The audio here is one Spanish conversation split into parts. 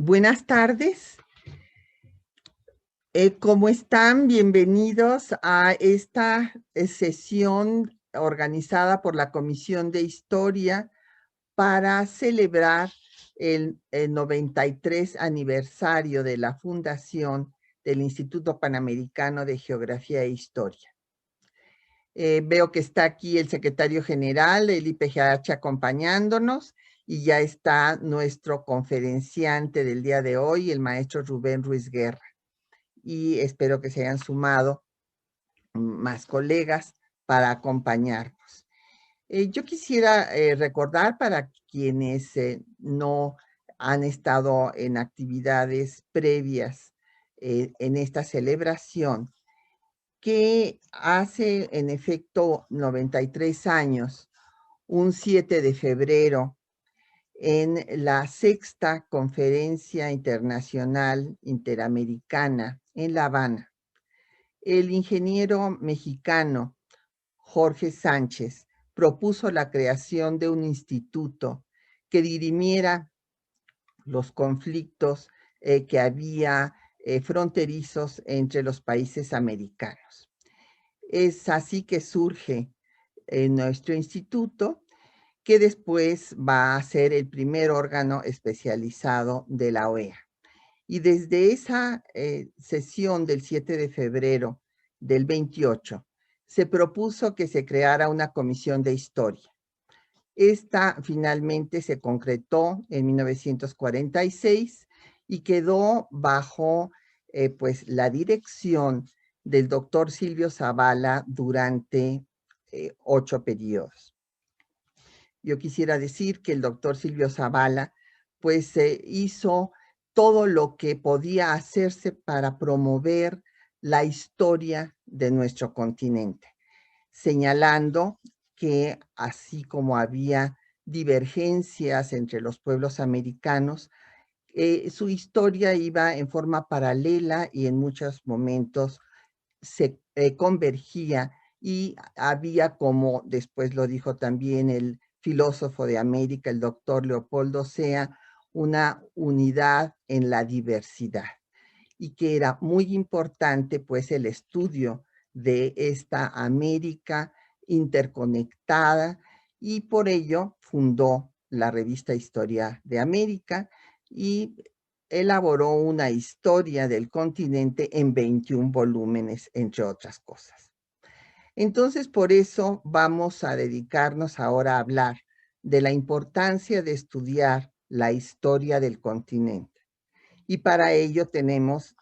Buenas tardes. ¿Cómo están? Bienvenidos a esta sesión organizada por la Comisión de Historia para celebrar el 93 aniversario de la fundación del Instituto Panamericano de Geografía e Historia. Veo que está aquí el secretario general del IPGH acompañándonos y ya está nuestro conferenciante del día de hoy, el maestro Rubén Ruiz Guerra. Y espero que se hayan sumado más colegas para acompañarnos. Yo quisiera recordar para quienes no han estado en actividades previas en esta celebración, que hace en efecto 93 años, un 7 de febrero, en la sexta Conferencia Internacional Interamericana en La Habana, el ingeniero mexicano Jorge Sánchez propuso la creación de un instituto que dirimiera los conflictos que había fronterizos entre los países americanos. Es así que surge nuestro instituto, que después va a ser el primer órgano especializado de la OEA. Y desde esa sesión del 7 de febrero del 28, se propuso que se creara una comisión de historia. Esta finalmente se concretó en 1946 y quedó bajo pues la dirección del doctor Silvio Zavala durante 8 periodos. Yo quisiera decir que el doctor Silvio Zavala pues hizo todo lo que podía hacerse para promover la historia de nuestro continente, señalando que así como había divergencias entre los pueblos americanos, su historia iba en forma paralela y en muchos momentos se convergía, y había, como después lo dijo también el filósofo de América, el doctor Leopoldo Sea, una unidad en la diversidad, y que era muy importante pues el estudio de esta América interconectada, y por ello fundó la revista Historia de América y elaboró una historia del continente en 21 volúmenes, entre otras cosas. Entonces, por eso vamos a dedicarnos ahora a hablar de la importancia de estudiar la historia del continente. Y para ello tenemos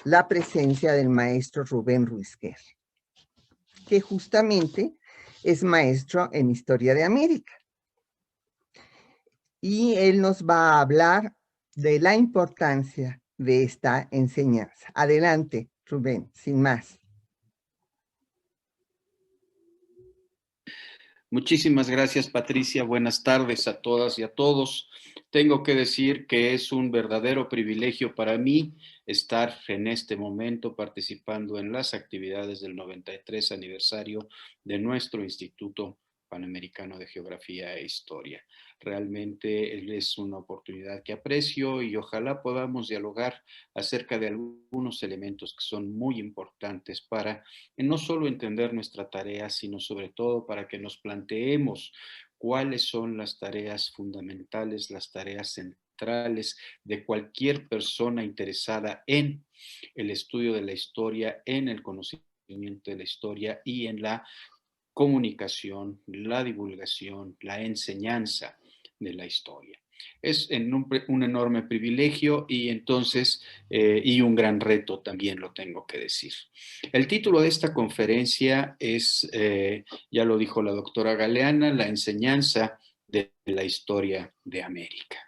la presencia del maestro Rubén Ruiz Guerra, que justamente es maestro en Historia de América. Y él nos va a hablar de la importancia de esta enseñanza. Adelante, Rubén, sin más. Muchísimas gracias, Patricia. Buenas tardes a todas y a todos. Tengo que decir que es un verdadero privilegio para mí estar en este momento participando en las actividades del 93 aniversario de nuestro Instituto Panamericano de Geografía e Historia. Realmente es una oportunidad que aprecio y ojalá podamos dialogar acerca de algunos elementos que son muy importantes para no solo entender nuestra tarea, sino sobre todo para que nos planteemos cuáles son las tareas fundamentales, las tareas centrales de cualquier persona interesada en el estudio de la historia, en el conocimiento de la historia y en la comunicación, la divulgación, la enseñanza de la historia. Es un enorme privilegio y entonces, y un gran reto también lo tengo que decir. El título de esta conferencia es, ya lo dijo la doctora Galeana, la enseñanza de la historia de América.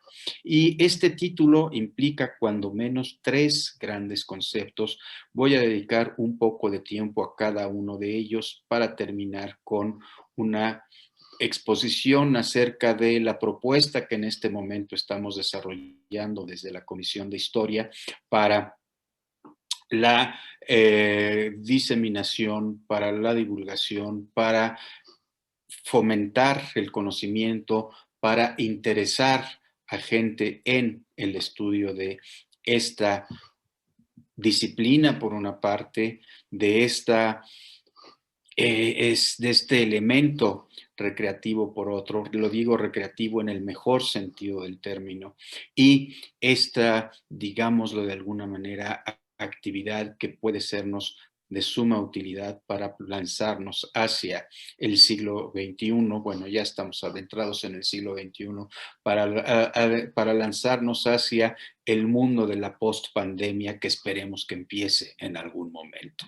Y este título implica cuando menos 3 grandes conceptos. Voy a dedicar un poco de tiempo a cada uno de ellos para terminar con una exposición acerca de la propuesta que en este momento estamos desarrollando desde la Comisión de Historia para la diseminación, para la divulgación, para fomentar el conocimiento, para interesar agente en el estudio de esta disciplina, por una parte, de de este elemento recreativo por otro, lo digo recreativo en el mejor sentido del término, y esta, digámoslo de alguna manera, actividad que puede sernos de suma utilidad para lanzarnos hacia el siglo XXI, bueno, ya estamos adentrados en el siglo XXI, para lanzarnos hacia el mundo de la post-pandemia que esperemos que empiece en algún momento.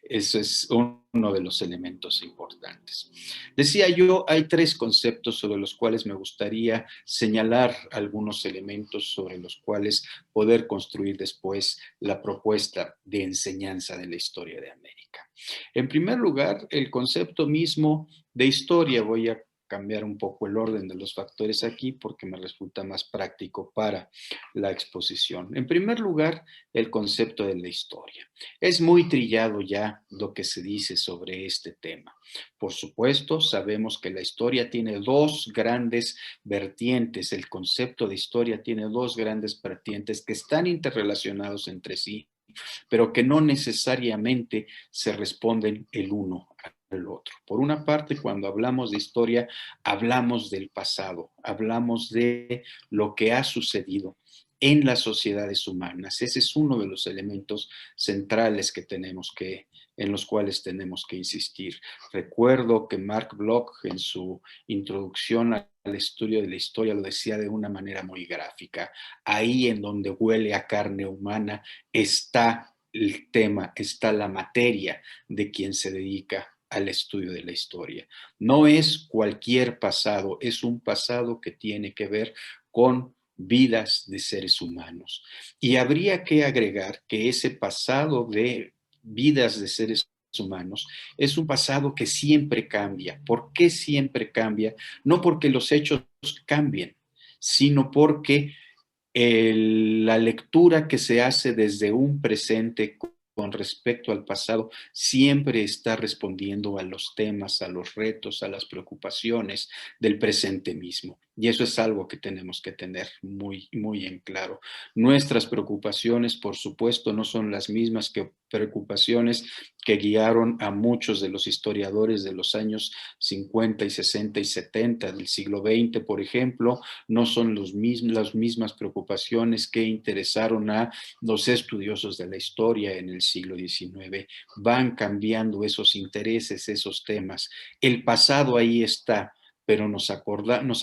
Eso es uno de los elementos importantes. Decía yo, hay tres conceptos sobre los cuales me gustaría señalar algunos elementos sobre los cuales poder construir después la propuesta de enseñanza de la historia de América. En primer lugar, el concepto mismo de historia. Voy a cambiar un poco el orden de los factores aquí porque me resulta más práctico para la exposición. En primer lugar, el concepto de la historia. Es muy trillado ya lo que se dice sobre este tema. Por supuesto, sabemos que la historia tiene dos grandes vertientes. El concepto de historia tiene dos grandes vertientes que están interrelacionados entre sí, pero que no necesariamente se responden el uno al otro. Por una parte, cuando hablamos de historia, hablamos del pasado, hablamos de lo que ha sucedido en las sociedades humanas. Ese es uno de los elementos centrales en los cuales tenemos que insistir. Recuerdo que Mark Bloch en su introducción al estudio de la historia lo decía de una manera muy gráfica. Ahí en donde huele a carne humana está el tema, está la materia de quien se dedica al estudio de la historia. No es cualquier pasado, es un pasado que tiene que ver con vidas de seres humanos. Y habría que agregar que ese pasado de vidas de seres humanos es un pasado que siempre cambia. ¿Por qué siempre cambia? No porque los hechos cambien, sino porque la lectura que se hace desde un presente con respecto al pasado siempre está respondiendo a los temas, a los retos, a las preocupaciones del presente mismo. Y eso es algo que tenemos que tener muy, muy en claro. Nuestras preocupaciones, por supuesto, no son las mismas que preocupaciones que guiaron a muchos de los historiadores de los años 50 y 60 y 70 del siglo XX, por ejemplo. No son las mismas preocupaciones que interesaron a los estudiosos de la historia en el siglo XIX. Van cambiando esos intereses, esos temas. El pasado ahí está, pero nos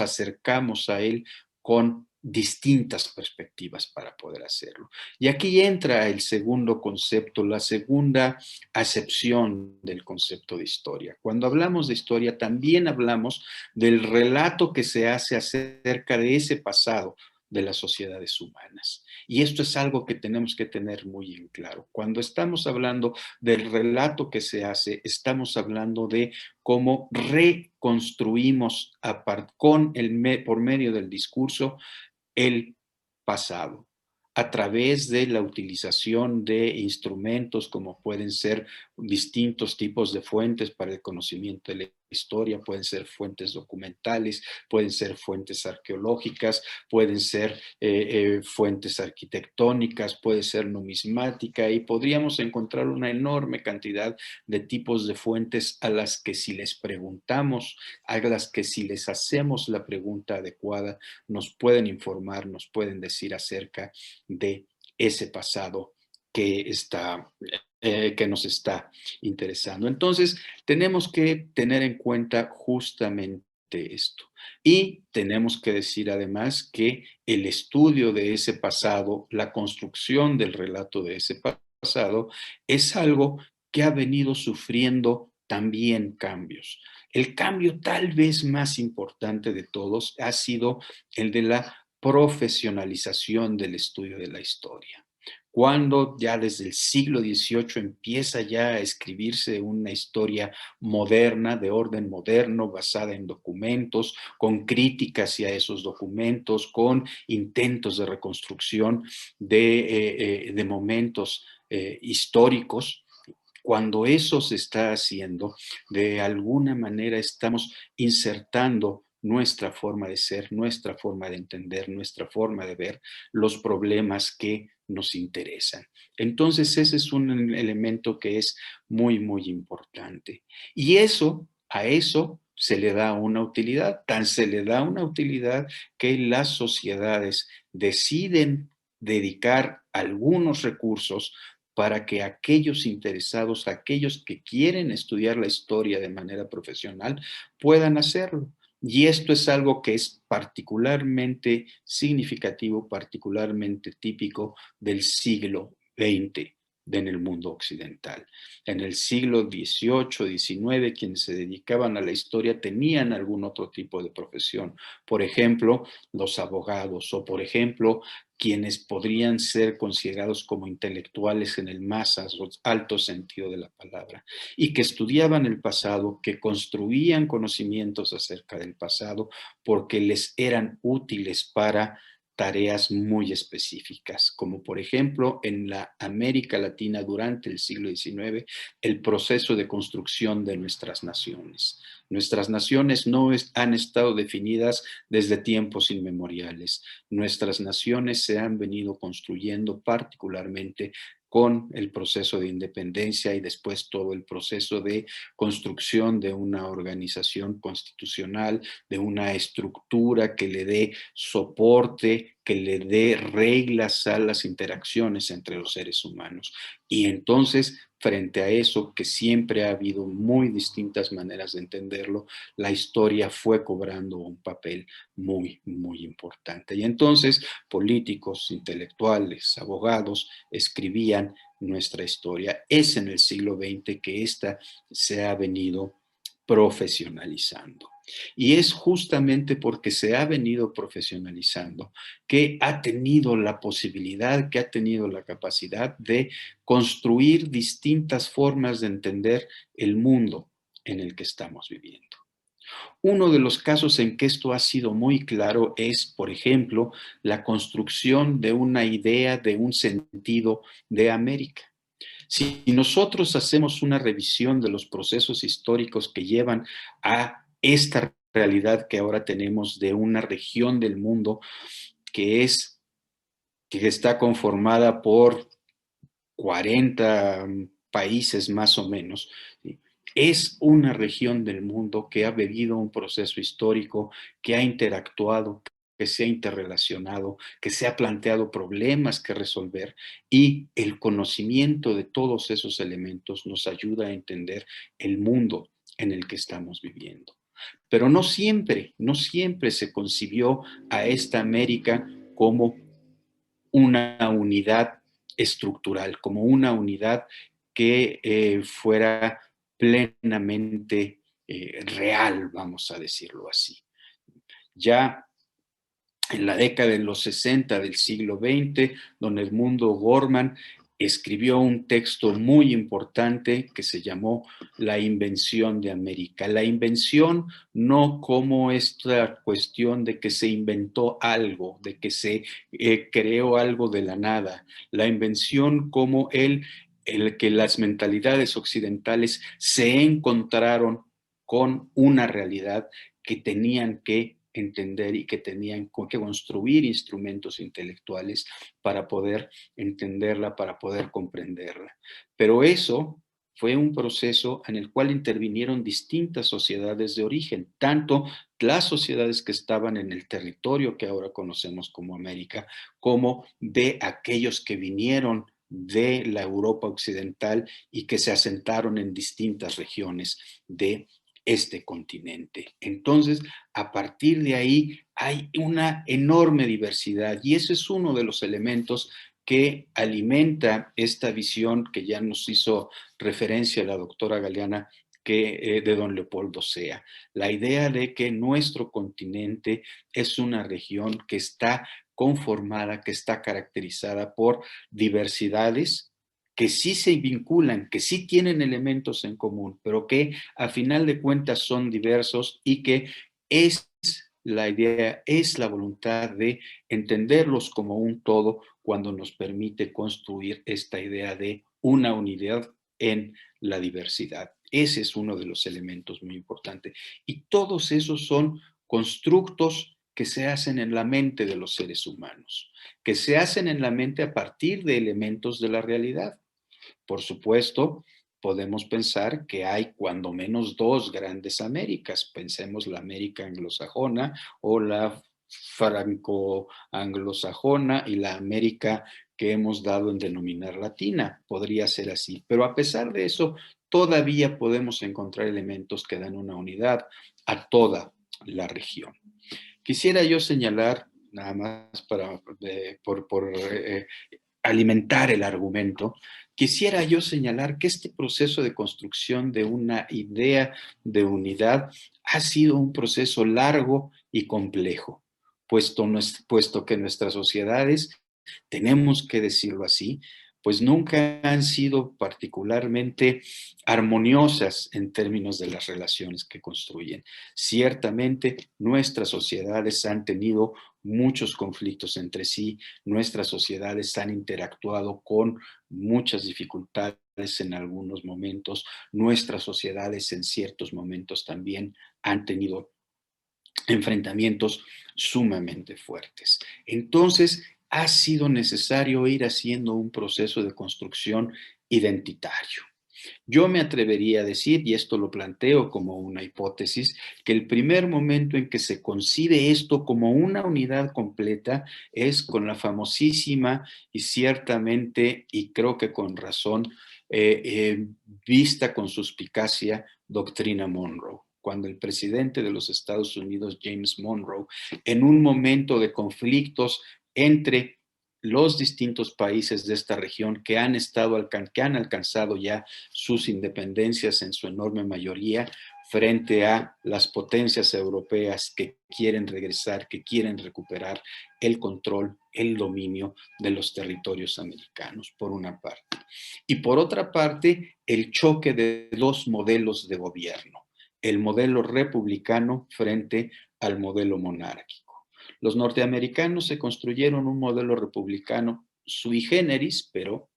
acercamos a él con distintas perspectivas para poder hacerlo. Y aquí entra el segundo concepto, la segunda acepción del concepto de historia. Cuando hablamos de historia, también hablamos del relato que se hace acerca de ese pasado de las sociedades humanas. Y esto es algo que tenemos que tener muy en claro. Cuando estamos hablando del relato que se hace, estamos hablando de cómo reconstruimos por medio del discurso el pasado a través de la utilización de instrumentos como pueden ser distintos tipos de fuentes para el conocimiento de la historia, pueden ser fuentes documentales, pueden ser fuentes arqueológicas, pueden ser fuentes arquitectónicas, puede ser numismática y podríamos encontrar una enorme cantidad de tipos de fuentes a las que si les preguntamos, a las que si les hacemos la pregunta adecuada, nos pueden informar, nos pueden decir acerca de ese pasado que que nos está interesando. Entonces, tenemos que tener en cuenta justamente esto. Y tenemos que decir además que el estudio de ese pasado, la construcción del relato de ese pasado, es algo que ha venido sufriendo también cambios. El cambio tal vez más importante de todos ha sido el de la profesionalización del estudio de la historia. Cuando ya desde el siglo XVIII empieza ya a escribirse una historia moderna, de orden moderno, basada en documentos, con críticas hacia esos documentos, con intentos de reconstrucción de momentos históricos. Cuando eso se está haciendo, de alguna manera estamos insertando nuestra forma de ser, nuestra forma de entender, nuestra forma de ver los problemas que nos interesan. Entonces, ese es un elemento que es muy, muy importante. Y a eso se le da una utilidad, tan se le da una utilidad que las sociedades deciden dedicar algunos recursos para que aquellos interesados, aquellos que quieren estudiar la historia de manera profesional, puedan hacerlo. Y esto es algo que es particularmente significativo, particularmente típico del siglo XX en el mundo occidental. En el siglo XVIII, XIX, quienes se dedicaban a la historia tenían algún otro tipo de profesión. Por ejemplo, los abogados o, por ejemplo, quienes podrían ser considerados como intelectuales en el más alto sentido de la palabra y que estudiaban el pasado, que construían conocimientos acerca del pasado porque les eran útiles para tareas muy específicas, como por ejemplo en la América Latina durante el siglo XIX, el proceso de construcción de nuestras naciones. Nuestras naciones no han estado definidas desde tiempos inmemoriales. Nuestras naciones se han venido construyendo particularmente con el proceso de independencia y después todo el proceso de construcción de una organización constitucional, de una estructura que le dé soporte, que le dé reglas a las interacciones entre los seres humanos. Y entonces, frente a eso, que siempre ha habido muy distintas maneras de entenderlo, la historia fue cobrando un papel muy, muy importante. Y entonces, políticos, intelectuales, abogados, escribían nuestra historia. Es en el siglo XX que esta se ha venido profesionalizando. Y es justamente porque se ha venido profesionalizando que ha tenido la posibilidad, que ha tenido la capacidad de construir distintas formas de entender el mundo en el que estamos viviendo. Uno de los casos en que esto ha sido muy claro es, por ejemplo, la construcción de una idea, de un sentido de América. Si nosotros hacemos una revisión de los procesos históricos que llevan a esta realidad que ahora tenemos de una región del mundo que está conformada por 40 países más o menos, ¿sí? Es una región del mundo que ha vivido un proceso histórico, que ha interactuado, que se ha interrelacionado, que se ha planteado problemas que resolver y el conocimiento de todos esos elementos nos ayuda a entender el mundo en el que estamos viviendo. Pero no siempre se concibió a esta América como una unidad estructural, como una unidad que fuera plenamente real, vamos a decirlo así. Ya en la década de los 60 del siglo XX, don Edmundo Gorman escribió un texto muy importante que se llamó La invención de América. La invención no como esta cuestión de que se inventó algo, de que se creó algo de la nada. La invención como el que las mentalidades occidentales se encontraron con una realidad que tenían que entender y que tenían que construir instrumentos intelectuales para poder entenderla, para poder comprenderla. Pero eso fue un proceso en el cual intervinieron distintas sociedades de origen, tanto las sociedades que estaban en el territorio que ahora conocemos como América, como de aquellos que vinieron de la Europa occidental y que se asentaron en distintas regiones de este continente. Entonces, a partir de ahí hay una enorme diversidad y ese es uno de los elementos que alimenta esta visión que ya nos hizo referencia la doctora Galeana de don Leopoldo Sea. La idea de que nuestro continente es una región que está conformada, que está caracterizada por diversidades que sí se vinculan, que sí tienen elementos en común, pero que a final de cuentas son diversos y que es la idea, es la voluntad de entenderlos como un todo cuando nos permite construir esta idea de una unidad en la diversidad. Ese es uno de los elementos muy importantes. Y todos esos son constructos que se hacen en la mente de los seres humanos, que se hacen en la mente a partir de elementos de la realidad. Por supuesto, podemos pensar que hay cuando menos dos grandes Américas. Pensemos la América anglosajona o la franco-anglosajona y la América que hemos dado en denominar latina. Podría ser así. Pero a pesar de eso, todavía podemos encontrar elementos que dan una unidad a toda la región. Quisiera yo señalar, nada más por alimentar el argumento, quisiera yo señalar que este proceso de construcción de una idea de unidad ha sido un proceso largo y complejo, puesto que nuestras sociedades, tenemos que decirlo así, pues nunca han sido particularmente armoniosas en términos de las relaciones que construyen. Ciertamente, nuestras sociedades han tenido muchos conflictos entre sí, nuestras sociedades han interactuado con muchas dificultades en algunos momentos, nuestras sociedades en ciertos momentos también han tenido enfrentamientos sumamente fuertes. Entonces, ha sido necesario ir haciendo un proceso de construcción identitario. Yo me atrevería a decir, y esto lo planteo como una hipótesis, que el primer momento en que se concibe esto como una unidad completa es con la famosísima y ciertamente, y creo que con razón, vista con suspicacia, doctrina Monroe, cuando el presidente de los Estados Unidos, James Monroe, en un momento de conflictos entre los distintos países de esta región que han alcanzado ya sus independencias en su enorme mayoría frente a las potencias europeas que quieren regresar, que quieren recuperar el control, el dominio de los territorios americanos, por una parte. Y por otra parte, el choque de dos modelos de gobierno, el modelo republicano frente al modelo monárquico. Los norteamericanos se construyeron un modelo republicano sui generis, pero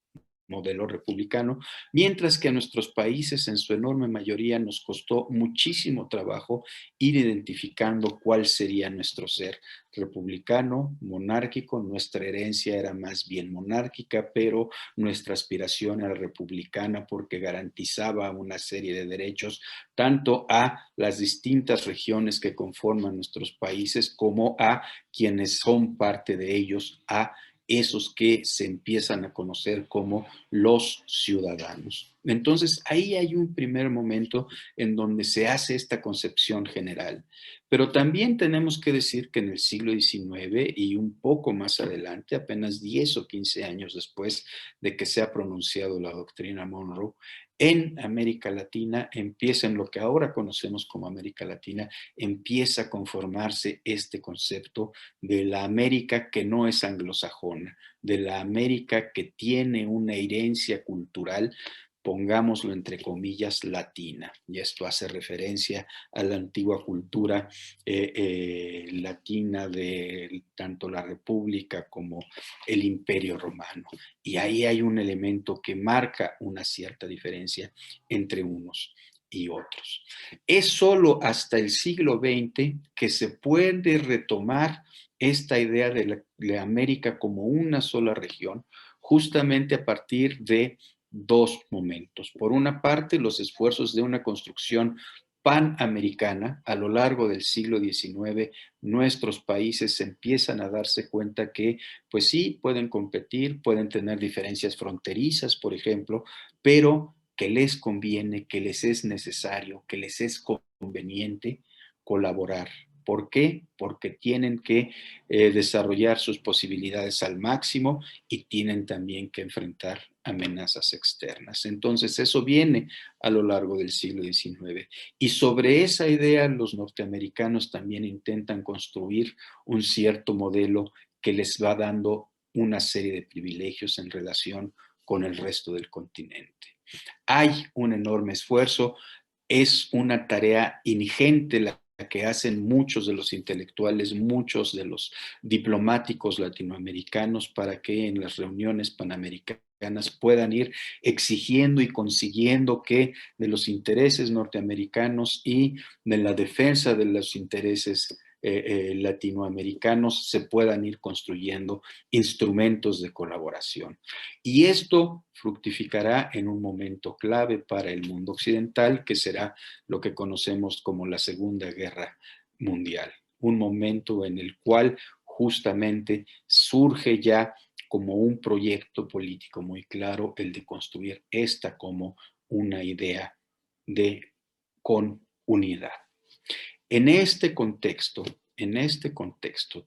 modelo republicano, mientras que a nuestros países en su enorme mayoría nos costó muchísimo trabajo ir identificando cuál sería nuestro ser republicano, monárquico. Nuestra herencia era más bien monárquica, pero nuestra aspiración era republicana porque garantizaba una serie de derechos tanto a las distintas regiones que conforman nuestros países como a quienes son parte de ellos, a esos que se empiezan a conocer como los ciudadanos. Entonces, ahí hay un primer momento en donde se hace esta concepción general. Pero también tenemos que decir que en el siglo XIX y un poco más adelante, apenas 10 o 15 años después de que se ha pronunciado la doctrina Monroe, en América Latina empieza, en lo que ahora conocemos como América Latina, empieza a conformarse este concepto de la América que no es anglosajona, de la América que tiene una herencia cultural, pongámoslo entre comillas, latina. Y esto hace referencia a la antigua cultura latina de tanto la República como el Imperio Romano. Y ahí hay un elemento que marca una cierta diferencia entre unos y otros. Es solo hasta el siglo XX que se puede retomar esta idea de la América como una sola región, justamente a partir de dos momentos. Por una parte, los esfuerzos de una construcción panamericana. A lo largo del siglo XIX, nuestros países empiezan a darse cuenta que, pues sí, pueden competir, pueden tener diferencias fronterizas, por ejemplo, pero que les conviene, que les es necesario, que les es conveniente colaborar. ¿Por qué? Porque tienen que desarrollar sus posibilidades al máximo y tienen también que enfrentar amenazas externas. Entonces, eso viene a lo largo del siglo XIX. Y sobre esa idea, los norteamericanos también intentan construir un cierto modelo que les va dando una serie de privilegios en relación con el resto del continente. Hay un enorme esfuerzo, es una tarea ingente la que hacen muchos de los intelectuales, muchos de los diplomáticos latinoamericanos para que en las reuniones panamericanas puedan ir exigiendo y consiguiendo que de los intereses norteamericanos y de la defensa de los intereses latinoamericanos se puedan ir construyendo instrumentos de colaboración. Y esto fructificará en un momento clave para el mundo occidental, que será lo que conocemos como la Segunda Guerra Mundial. Un momento en el cual justamente surge ya como un proyecto político muy claro el de construir esta como una idea de con unidad. En este contexto,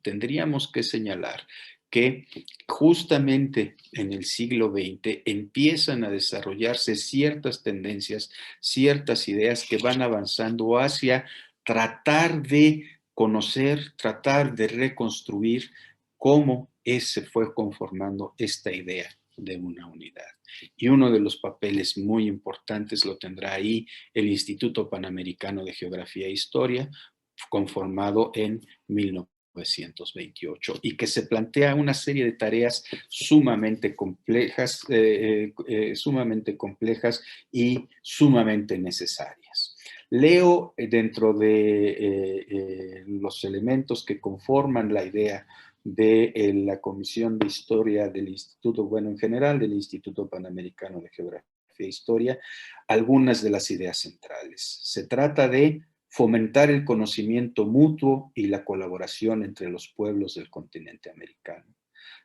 tendríamos que señalar que justamente en el siglo XX empiezan a desarrollarse ciertas tendencias, ciertas ideas que van avanzando hacia tratar de conocer, tratar de reconstruir cómo se fue conformando esta idea de una unidad. Y uno de los papeles muy importantes lo tendrá ahí el Instituto Panamericano de Geografía e Historia, conformado en 1928 y que se plantea una serie de tareas sumamente complejas y sumamente necesarias. Leo dentro de los elementos que conforman la idea de la Comisión de Historia del Instituto, bueno, en general del Instituto Panamericano de Geografía e Historia, algunas de las ideas centrales. Se trata de fomentar el conocimiento mutuo y la colaboración entre los pueblos del continente americano.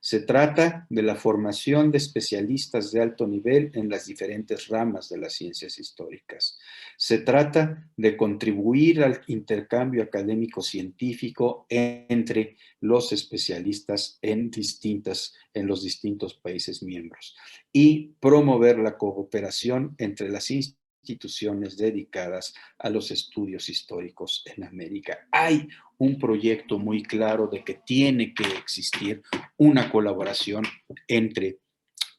Se trata de la formación de especialistas de alto nivel en las diferentes ramas de las ciencias históricas. Se trata de contribuir al intercambio académico-científico entre los especialistas en los distintos países miembros y promover la cooperación entre las instituciones dedicadas a los estudios históricos en América. Hay un proyecto muy claro de que tiene que existir una colaboración entre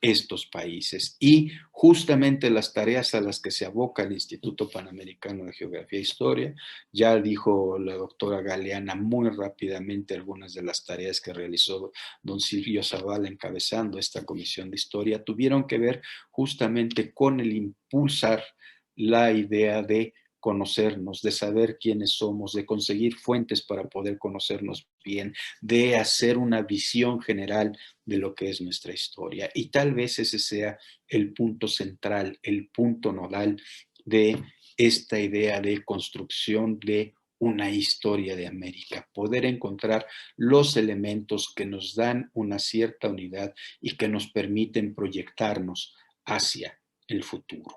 estos países y justamente las tareas a las que se aboca el Instituto Panamericano de Geografía e Historia, ya dijo la doctora Galeana muy rápidamente algunas de las tareas que realizó don Silvio Zavala encabezando esta comisión de historia, tuvieron que ver justamente con el impulsar la idea de conocernos, de saber quiénes somos, de conseguir fuentes para poder conocernos bien, de hacer una visión general de lo que es nuestra historia. Y tal vez ese sea el punto central, el punto nodal de esta idea de construcción de una historia de América, poder encontrar los elementos que nos dan una cierta unidad y que nos permiten proyectarnos hacia el futuro.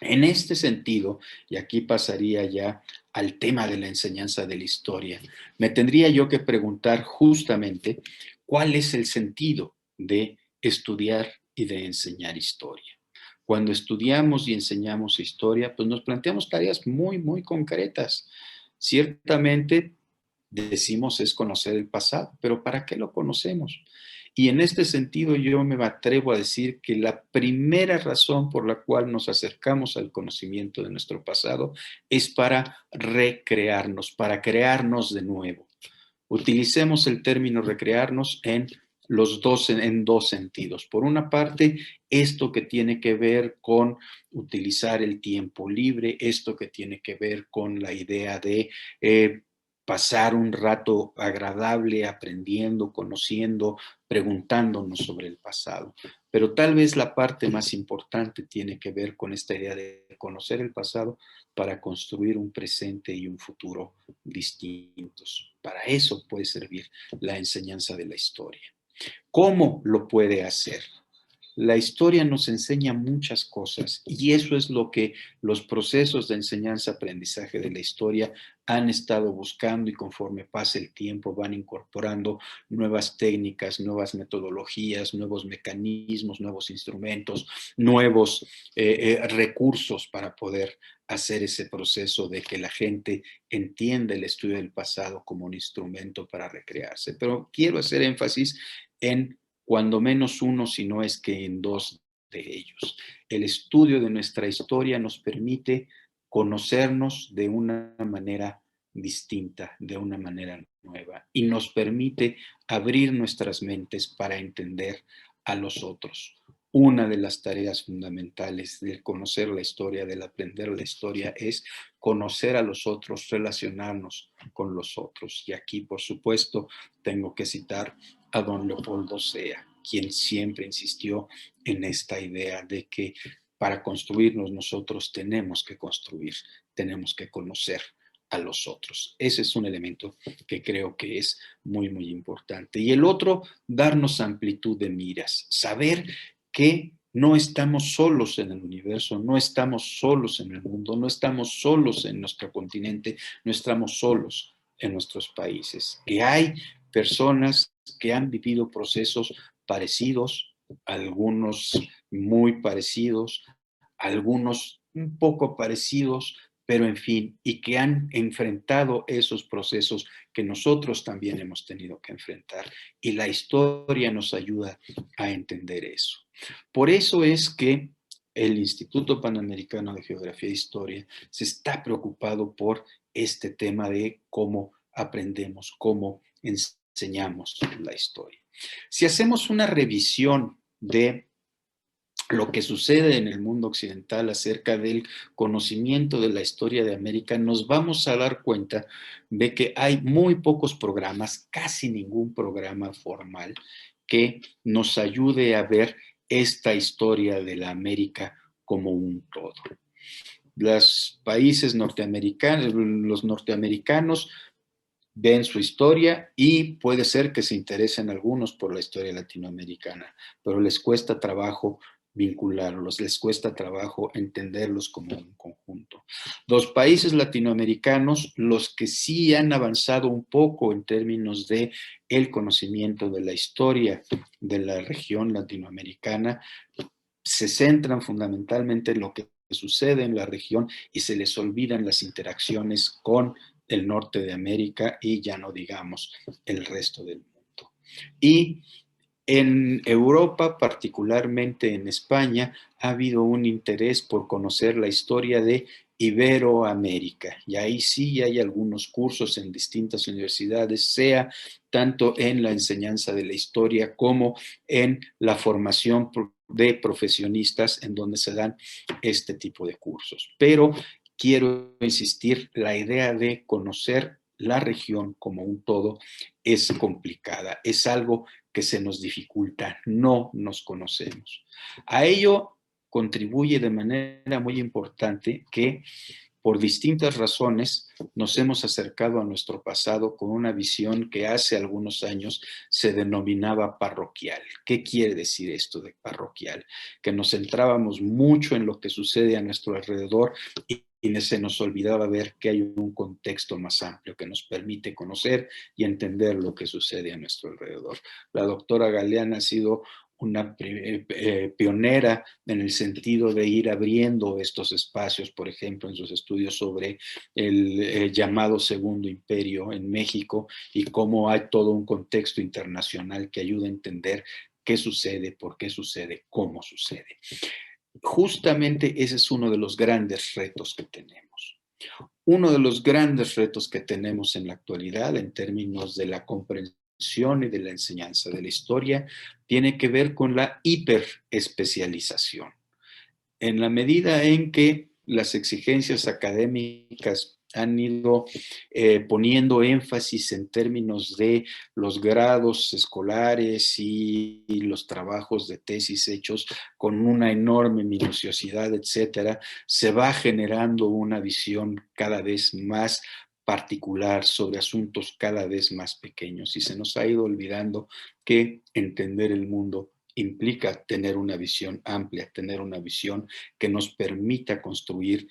En este sentido, y aquí pasaría ya al tema de la enseñanza de la historia, me tendría yo que preguntar justamente cuál es el sentido de estudiar y de enseñar historia. Cuando estudiamos y enseñamos historia, pues nos planteamos tareas muy, muy concretas. Ciertamente decimos es conocer el pasado, pero ¿para qué lo conocemos? Y en este sentido yo me atrevo a decir que la primera razón por la cual nos acercamos al conocimiento de nuestro pasado es para recrearnos, para crearnos de nuevo. Utilicemos el término recrearnos en dos sentidos. Por una parte, esto que tiene que ver con utilizar el tiempo libre, esto que tiene que ver con la idea de pasar un rato agradable aprendiendo, conociendo, preguntándonos sobre el pasado. Pero tal vez la parte más importante tiene que ver con esta idea de conocer el pasado para construir un presente y un futuro distintos. Para eso puede servir la enseñanza de la historia. ¿Cómo lo puede hacer? La historia nos enseña muchas cosas y eso es lo que los procesos de enseñanza-aprendizaje de la historia han estado buscando y conforme pasa el tiempo van incorporando nuevas técnicas, nuevas metodologías, nuevos mecanismos, nuevos instrumentos, nuevos recursos para poder hacer ese proceso de que la gente entienda el estudio del pasado como un instrumento para recrearse. Pero quiero hacer énfasis en cuando menos uno, si no es que en dos de ellos. El estudio de nuestra historia nos permite conocernos de una manera distinta, de una manera nueva, y nos permite abrir nuestras mentes para entender a los otros. Una de las tareas fundamentales del conocer la historia, del aprender la historia, es conocer a los otros, relacionarnos con los otros. Y aquí, por supuesto, tengo que citar a don Leopoldo Sea, quien siempre insistió en esta idea de que para construirnos nosotros tenemos que construir, tenemos que conocer a los otros. Ese es un elemento que creo que es muy, muy importante. Y el otro, darnos amplitud de miras, saber que no estamos solos en el universo, no estamos solos en el mundo, no estamos solos en nuestro continente, no estamos solos en nuestros países, que hay personas que han vivido procesos parecidos, algunos muy parecidos, algunos un poco parecidos, pero en fin, y que han enfrentado esos procesos que nosotros también hemos tenido que enfrentar. Y la historia nos ayuda a entender eso. Por eso es que el Instituto Panamericano de Geografía e Historia se está preocupado por este tema de cómo aprendemos, cómo enseñamos la historia. Si hacemos una revisión de lo que sucede en el mundo occidental acerca del conocimiento de la historia de América, nos vamos a dar cuenta de que hay muy pocos programas, casi ningún programa formal, que nos ayude a ver esta historia de la América como un todo. Los países norteamericanos, los norteamericanos ven su historia y puede ser que se interesen algunos por la historia latinoamericana, pero les cuesta trabajo vincularlos, les cuesta trabajo entenderlos como un conjunto. Los países latinoamericanos, los que sí han avanzado un poco en términos de el conocimiento de la historia de la región latinoamericana, se centran fundamentalmente en lo que sucede en la región y se les olvidan las interacciones con el norte de América y ya no digamos el resto del mundo. Y en Europa, particularmente en España, ha habido un interés por conocer la historia de Iberoamérica. Y ahí sí hay algunos cursos en distintas universidades, sea tanto en la enseñanza de la historia como en la formación de profesionistas en donde se dan este tipo de cursos. Pero quiero insistir, la idea de conocer la región como un todo es complicada, es algo que se nos dificulta, no nos conocemos. A ello contribuye de manera muy importante que por distintas razones nos hemos acercado a nuestro pasado con una visión que hace algunos años se denominaba parroquial. ¿Qué quiere decir esto de parroquial? Que nos centrábamos mucho en lo que sucede a nuestro alrededor y se nos olvidaba ver que hay un contexto más amplio que nos permite conocer y entender lo que sucede a nuestro alrededor. La doctora Galeana ha sido una pionera en el sentido de ir abriendo estos espacios, por ejemplo, en sus estudios sobre el llamado Segundo Imperio en México y cómo hay todo un contexto internacional que ayuda a entender qué sucede, por qué sucede, cómo sucede. Justamente ese es uno de los grandes retos que tenemos. Uno de los grandes retos que tenemos en la actualidad en términos de la comprensión y de la enseñanza de la historia tiene que ver con la hiperespecialización. En la medida en que las exigencias académicas han ido poniendo énfasis en términos de los grados escolares y los trabajos de tesis hechos con una enorme minuciosidad, etcétera, se va generando una visión cada vez más particular sobre asuntos cada vez más pequeños y se nos ha ido olvidando que entender el mundo implica tener una visión amplia, tener una visión que nos permita construir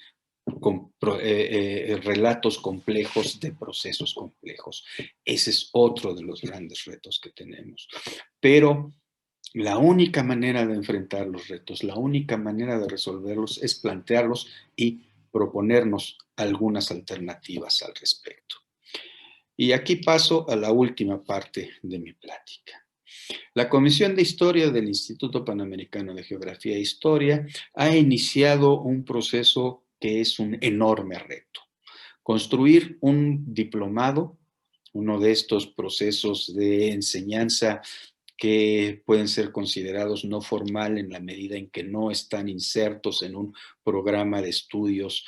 relatos complejos de procesos complejos. Ese es otro de los grandes retos que tenemos. Pero la única manera de enfrentar los retos, la única manera de resolverlos es plantearlos y proponernos algunas alternativas al respecto. Y aquí paso a la última parte de mi plática. La Comisión de Historia del Instituto Panamericano de Geografía e Historia ha iniciado un proceso que es un enorme reto. Construir un diplomado, uno de estos procesos de enseñanza que pueden ser considerados no formal en la medida en que no están insertos en un programa de estudios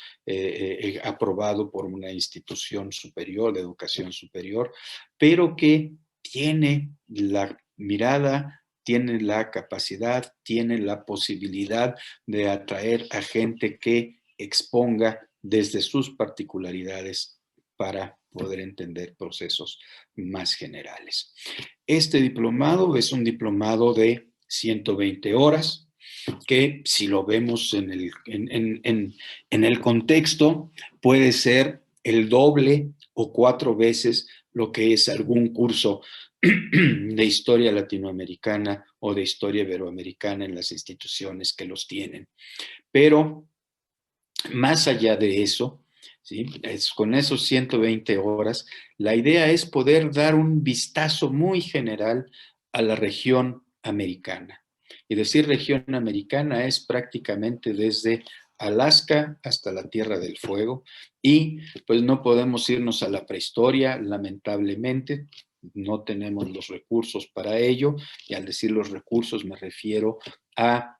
aprobado por una institución superior, de educación superior, pero que tiene la mirada, tiene la capacidad, tiene la posibilidad de atraer a gente que exponga desde sus particularidades para poder entender procesos más generales. Este diplomado es un diplomado de 120 horas, que si lo vemos en el contexto, puede ser el doble o 4 veces lo que es algún curso de historia latinoamericana o de historia iberoamericana en las instituciones que los tienen. Pero más allá de eso, ¿sí? Con esos 120 horas, la idea es poder dar un vistazo muy general a la región americana. Y decir región americana es prácticamente desde Alaska hasta la Tierra del Fuego. Y pues no podemos irnos a la prehistoria, lamentablemente. No tenemos los recursos para ello. Y al decir los recursos me refiero a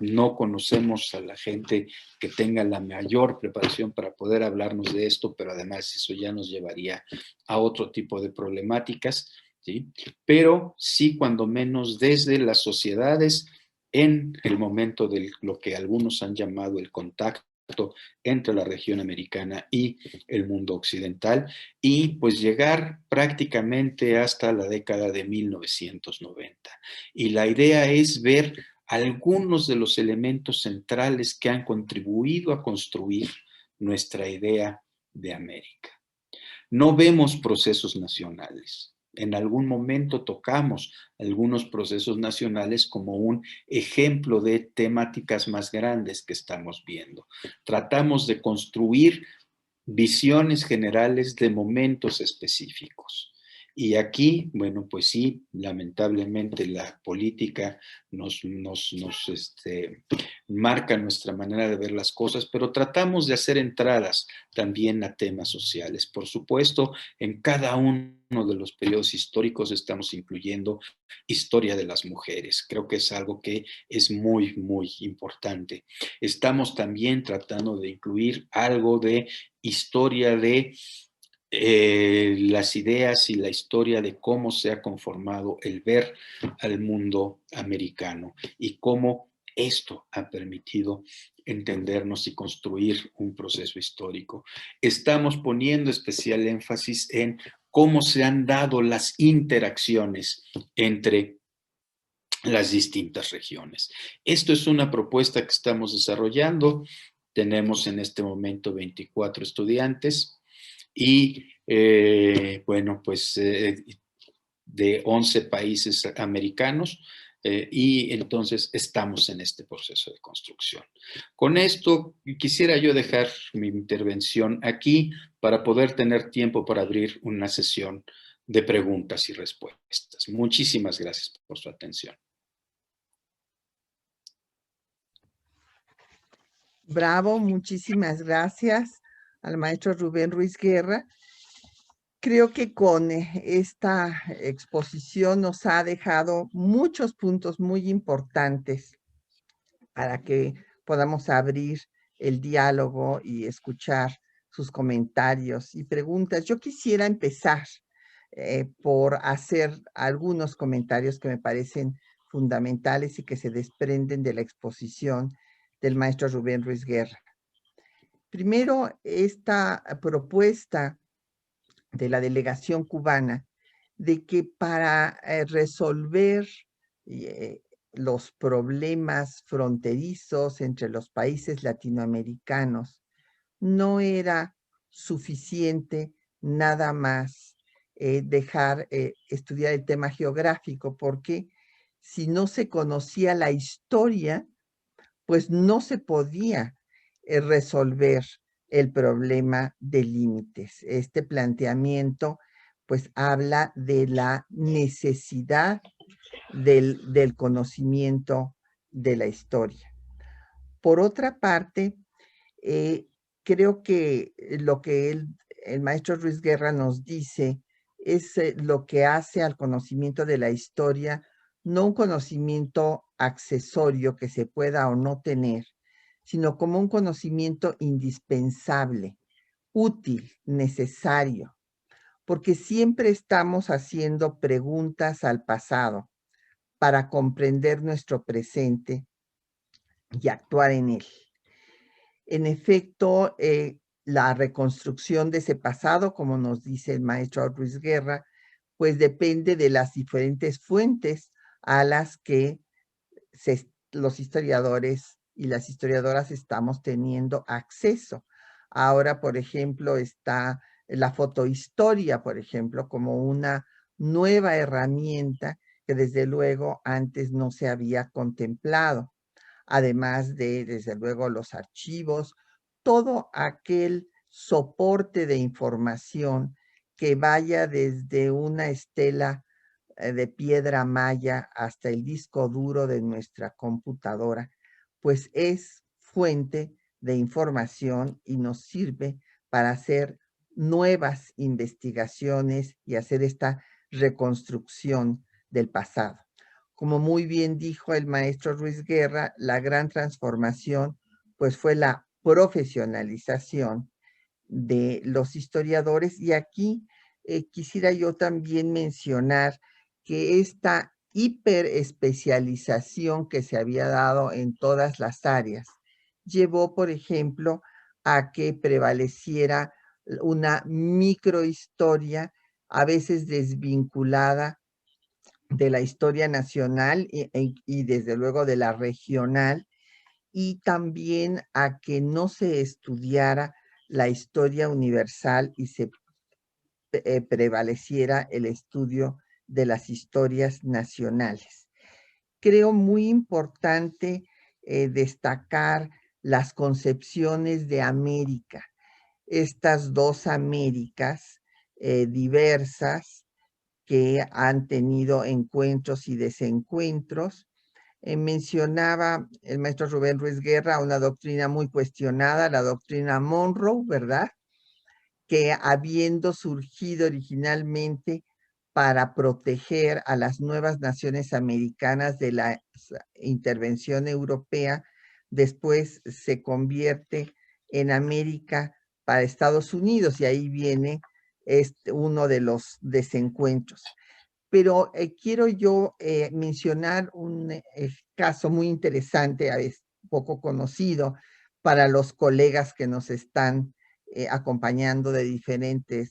no conocemos a la gente que tenga la mayor preparación para poder hablarnos de esto, pero además eso ya nos llevaría a otro tipo de problemáticas, ¿sí? Pero sí, cuando menos desde las sociedades, en el momento de lo que algunos han llamado el contacto entre la región americana y el mundo occidental, y pues llegar prácticamente hasta la década de 1990. Y la idea es ver algunos de los elementos centrales que han contribuido a construir nuestra idea de América. No vemos procesos nacionales. En algún momento tocamos algunos procesos nacionales como un ejemplo de temáticas más grandes que estamos viendo. Tratamos de construir visiones generales de momentos específicos. Y aquí, bueno, pues sí, lamentablemente la política nos marca nuestra manera de ver las cosas, pero tratamos de hacer entradas también a temas sociales. Por supuesto, en cada uno de los periodos históricos estamos incluyendo historia de las mujeres. Creo que es algo que es muy, muy importante. Estamos también tratando de incluir algo de historia de las ideas y la historia de cómo se ha conformado el ver al mundo americano y cómo esto ha permitido entendernos y construir un proceso histórico. Estamos poniendo especial énfasis en cómo se han dado las interacciones entre las distintas regiones. Esto es una propuesta que estamos desarrollando. Tenemos en este momento 24 estudiantes y bueno, pues de 11 países americanos y entonces estamos en este proceso de construcción. Con esto quisiera yo dejar mi intervención aquí para poder tener tiempo para abrir una sesión de preguntas y respuestas. Muchísimas gracias por su atención. Bravo, muchísimas gracias al maestro Rubén Ruiz Guerra. Creo que con esta exposición nos ha dejado muchos puntos muy importantes para que podamos abrir el diálogo y escuchar sus comentarios y preguntas. Yo quisiera empezar por hacer algunos comentarios que me parecen fundamentales y que se desprenden de la exposición del maestro Rubén Ruiz Guerra. Primero, esta propuesta de la delegación cubana de que para resolver los problemas fronterizos entre los países latinoamericanos no era suficiente nada más dejar estudiar el tema geográfico, porque si no se conocía la historia, pues no se podía resolver el problema de límites. Este planteamiento pues habla de la necesidad del conocimiento de la historia. Por otra parte, creo que lo que el maestro Ruiz Guerra nos dice es lo que hace al conocimiento de la historia, no un conocimiento accesorio que se pueda o no tener, sino como un conocimiento indispensable, útil, necesario, porque siempre estamos haciendo preguntas al pasado para comprender nuestro presente y actuar en él. En efecto, la reconstrucción de ese pasado, como nos dice el maestro Ruiz Guerra, pues depende de las diferentes fuentes a las que los historiadores y las historiadoras estamos teniendo acceso. Ahora, por ejemplo, está la fotohistoria, por ejemplo, como una nueva herramienta que desde luego antes no se había contemplado, además de, desde luego, los archivos, todo aquel soporte de información que vaya desde una estela de piedra maya hasta el disco duro de nuestra computadora, pues es fuente de información y nos sirve para hacer nuevas investigaciones y hacer esta reconstrucción del pasado. Como muy bien dijo el maestro Ruiz Guerra, la gran transformación pues fue la profesionalización de los historiadores, y aquí quisiera yo también mencionar que esta hiperespecialización que se había dado en todas las áreas llevó, por ejemplo, a que prevaleciera una microhistoria, a veces desvinculada de la historia nacional y desde luego de la regional, y también a que no se estudiara la historia universal y se prevaleciera el estudio de las historias nacionales. Creo muy importante destacar las concepciones de América, estas dos Américas diversas que han tenido encuentros y desencuentros. Mencionaba el maestro Rubén Ruiz Guerra una doctrina muy cuestionada, la doctrina Monroe, ¿verdad? Que habiendo surgido originalmente para proteger a las nuevas naciones americanas de la intervención europea, después se convierte en América para Estados Unidos, y ahí viene uno de los desencuentros. Pero quiero yo mencionar un caso muy interesante, a veces poco conocido para los colegas que nos están acompañando de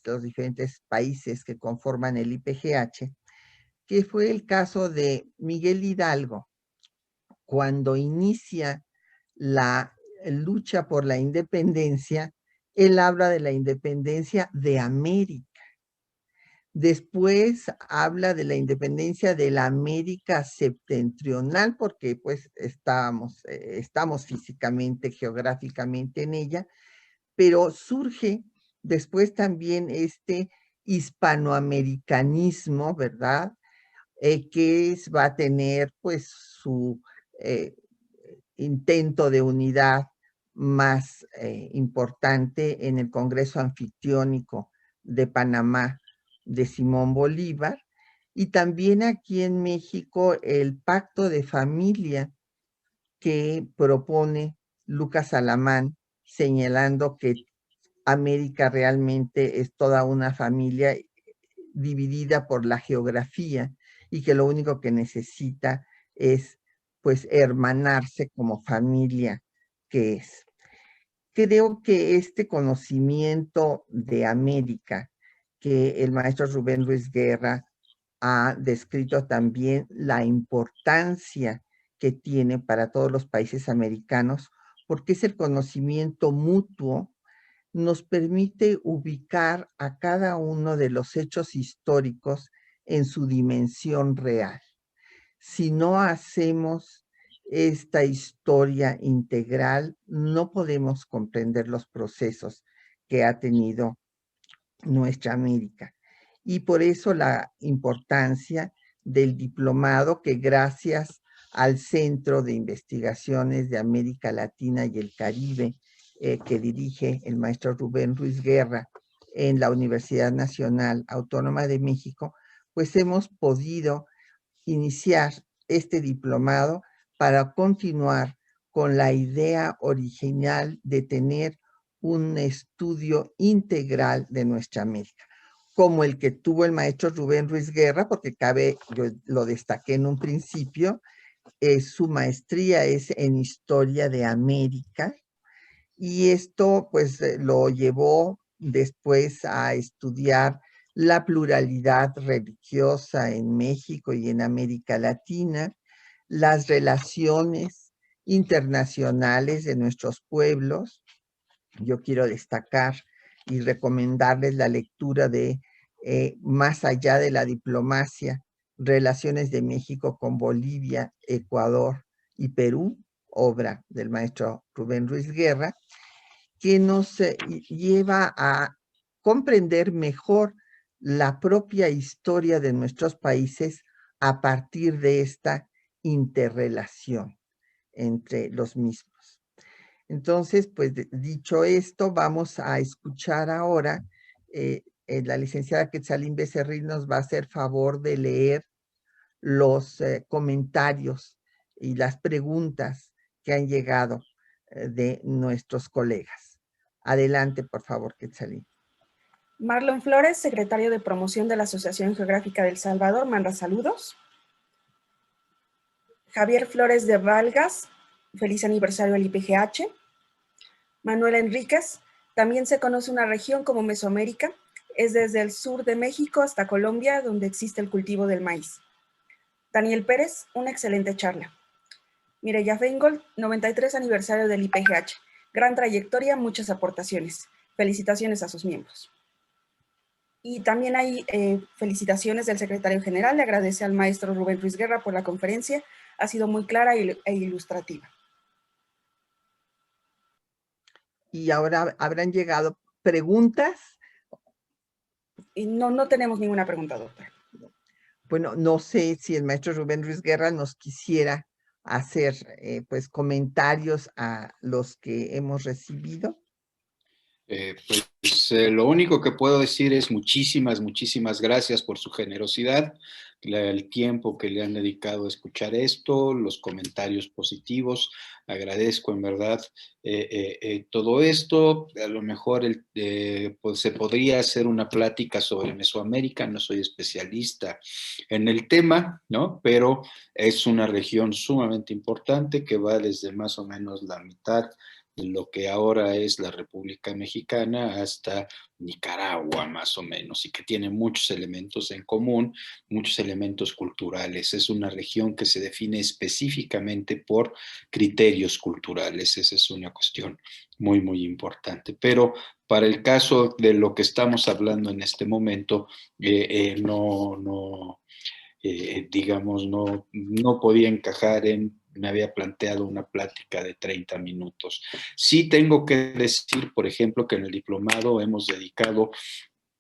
los diferentes países que conforman el IPGH, que fue el caso de Miguel Hidalgo, cuando inicia la lucha por la independencia. Él habla de la independencia de América. Después habla de la independencia de la América septentrional, porque pues estamos físicamente, geográficamente en ella, pero surge después también este hispanoamericanismo, ¿verdad? Va a tener pues su eh, intento de unidad más importante en el Congreso Anfictiónico de Panamá de Simón Bolívar, y también aquí en México el pacto de familia que propone Lucas Alamán, señalando que América realmente es toda una familia dividida por la geografía y que lo único que necesita es pues hermanarse como familia que es. Creo que este conocimiento de América que el maestro Rubén Ruiz Guerra ha descrito también la importancia que tiene para todos los países americanos, porque es el conocimiento mutuo, nos permite ubicar a cada uno de los hechos históricos en su dimensión real. Si no hacemos esta historia integral, no podemos comprender los procesos que ha tenido nuestra América. Y por eso la importancia del diplomado que, gracias al Centro de Investigaciones de América Latina y el Caribe, que dirige el maestro Rubén Ruiz Guerra en la Universidad Nacional Autónoma de México, pues hemos podido iniciar este diplomado para continuar con la idea original de tener un estudio integral de nuestra América, como el que tuvo el maestro Rubén Ruiz Guerra, porque yo lo destaqué en un principio, su maestría es en Historia de América, y esto pues lo llevó después a estudiar la pluralidad religiosa en México y en América Latina, las relaciones internacionales de nuestros pueblos. Yo quiero destacar y recomendarles la lectura de Más allá de la diplomacia, Relaciones de México con Bolivia, Ecuador y Perú, obra del maestro Rubén Ruiz Guerra, que nos lleva a comprender mejor la propia historia de nuestros países a partir de esta interrelación entre los mismos. Entonces, pues dicho esto, vamos a escuchar ahora, la licenciada Quetzalín Becerril nos va a hacer favor de leer los comentarios y las preguntas que han llegado de nuestros colegas. Adelante, por favor, Quetzalín. Marlon Flores, secretario de promoción de la Asociación Geográfica del Salvador, manda saludos. Javier Flores de Valgas, feliz aniversario al IPGH. Manuel Enríquez, también se conoce una región como Mesoamérica, es desde el sur de México hasta Colombia, donde existe el cultivo del maíz. Daniel Pérez, una excelente charla. Mireya Feingold, 93 aniversario del IPGH, gran trayectoria, muchas aportaciones. Felicitaciones a sus miembros. Y también hay felicitaciones del secretario general, le agradece al maestro Rubén Ruiz Guerra por la conferencia, ha sido muy clara e ilustrativa. Y ahora habrán llegado preguntas. Y no tenemos ninguna pregunta, doctor. Bueno, no sé si el maestro Rubén Ruiz Guerra nos quisiera hacer pues comentarios a los que hemos recibido. Lo único que puedo decir es muchísimas gracias por su generosidad, el tiempo que le han dedicado a escuchar esto, los comentarios positivos. Agradezco en verdad todo esto. A lo mejor pues se podría hacer una plática sobre Mesoamérica. No soy especialista en el tema, ¿no? Pero es una región sumamente importante que va desde más o menos la mitad de lo que ahora es la República Mexicana hasta Nicaragua, más o menos, y que tiene muchos elementos en común, muchos elementos culturales. Es una región que se define específicamente por criterios culturales. Esa es una cuestión muy importante. Pero para el caso de lo que estamos hablando en este momento, digamos, no podía encajar me había planteado una plática de 30 minutos. Sí tengo que decir, por ejemplo, que en el diplomado hemos dedicado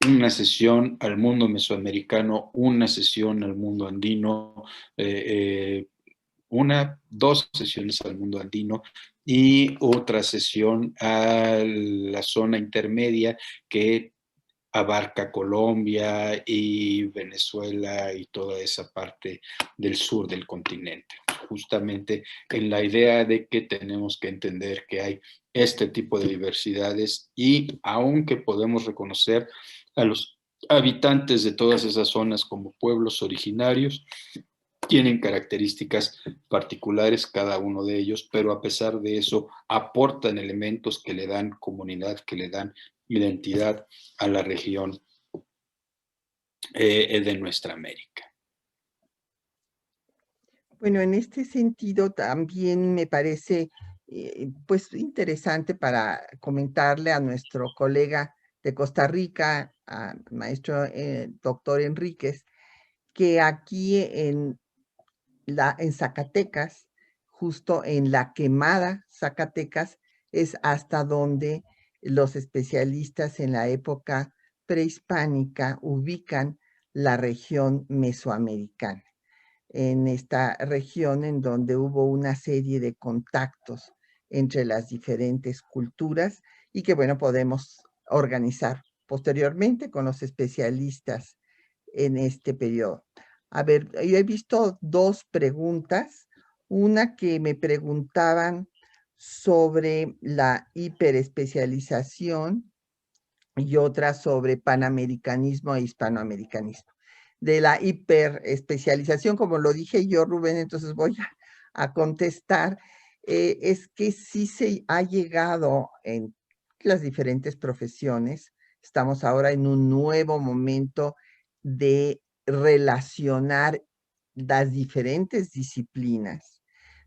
una sesión al mundo mesoamericano, una sesión al mundo andino, dos sesiones al mundo andino y otra sesión a la zona intermedia que abarca Colombia y Venezuela y toda esa parte del sur del continente, justamente en la idea de que tenemos que entender que hay este tipo de diversidades y aunque podemos reconocer a los habitantes de todas esas zonas como pueblos originarios, tienen características particulares cada uno de ellos, pero a pesar de eso aportan elementos que le dan comunidad, que le dan identidad a la región de nuestra América. Bueno, en este sentido también me parece pues interesante para comentarle a nuestro colega de Costa Rica, al maestro doctor Enríquez, que aquí en Zacatecas, justo en La Quemada, Zacatecas, es hasta donde los especialistas en la época prehispánica ubican la región mesoamericana. En esta región en donde hubo una serie de contactos entre las diferentes culturas y que, bueno, podemos organizar posteriormente con los especialistas en este periodo. A ver, yo he visto dos preguntas. Una que me preguntaban sobre la hiperespecialización y otra sobre panamericanismo e hispanoamericanismo. De la hiperespecialización, como lo dije yo, Rubén, entonces voy a contestar, es que sí se ha llegado en las diferentes profesiones. Estamos ahora en un nuevo momento de relacionar las diferentes disciplinas,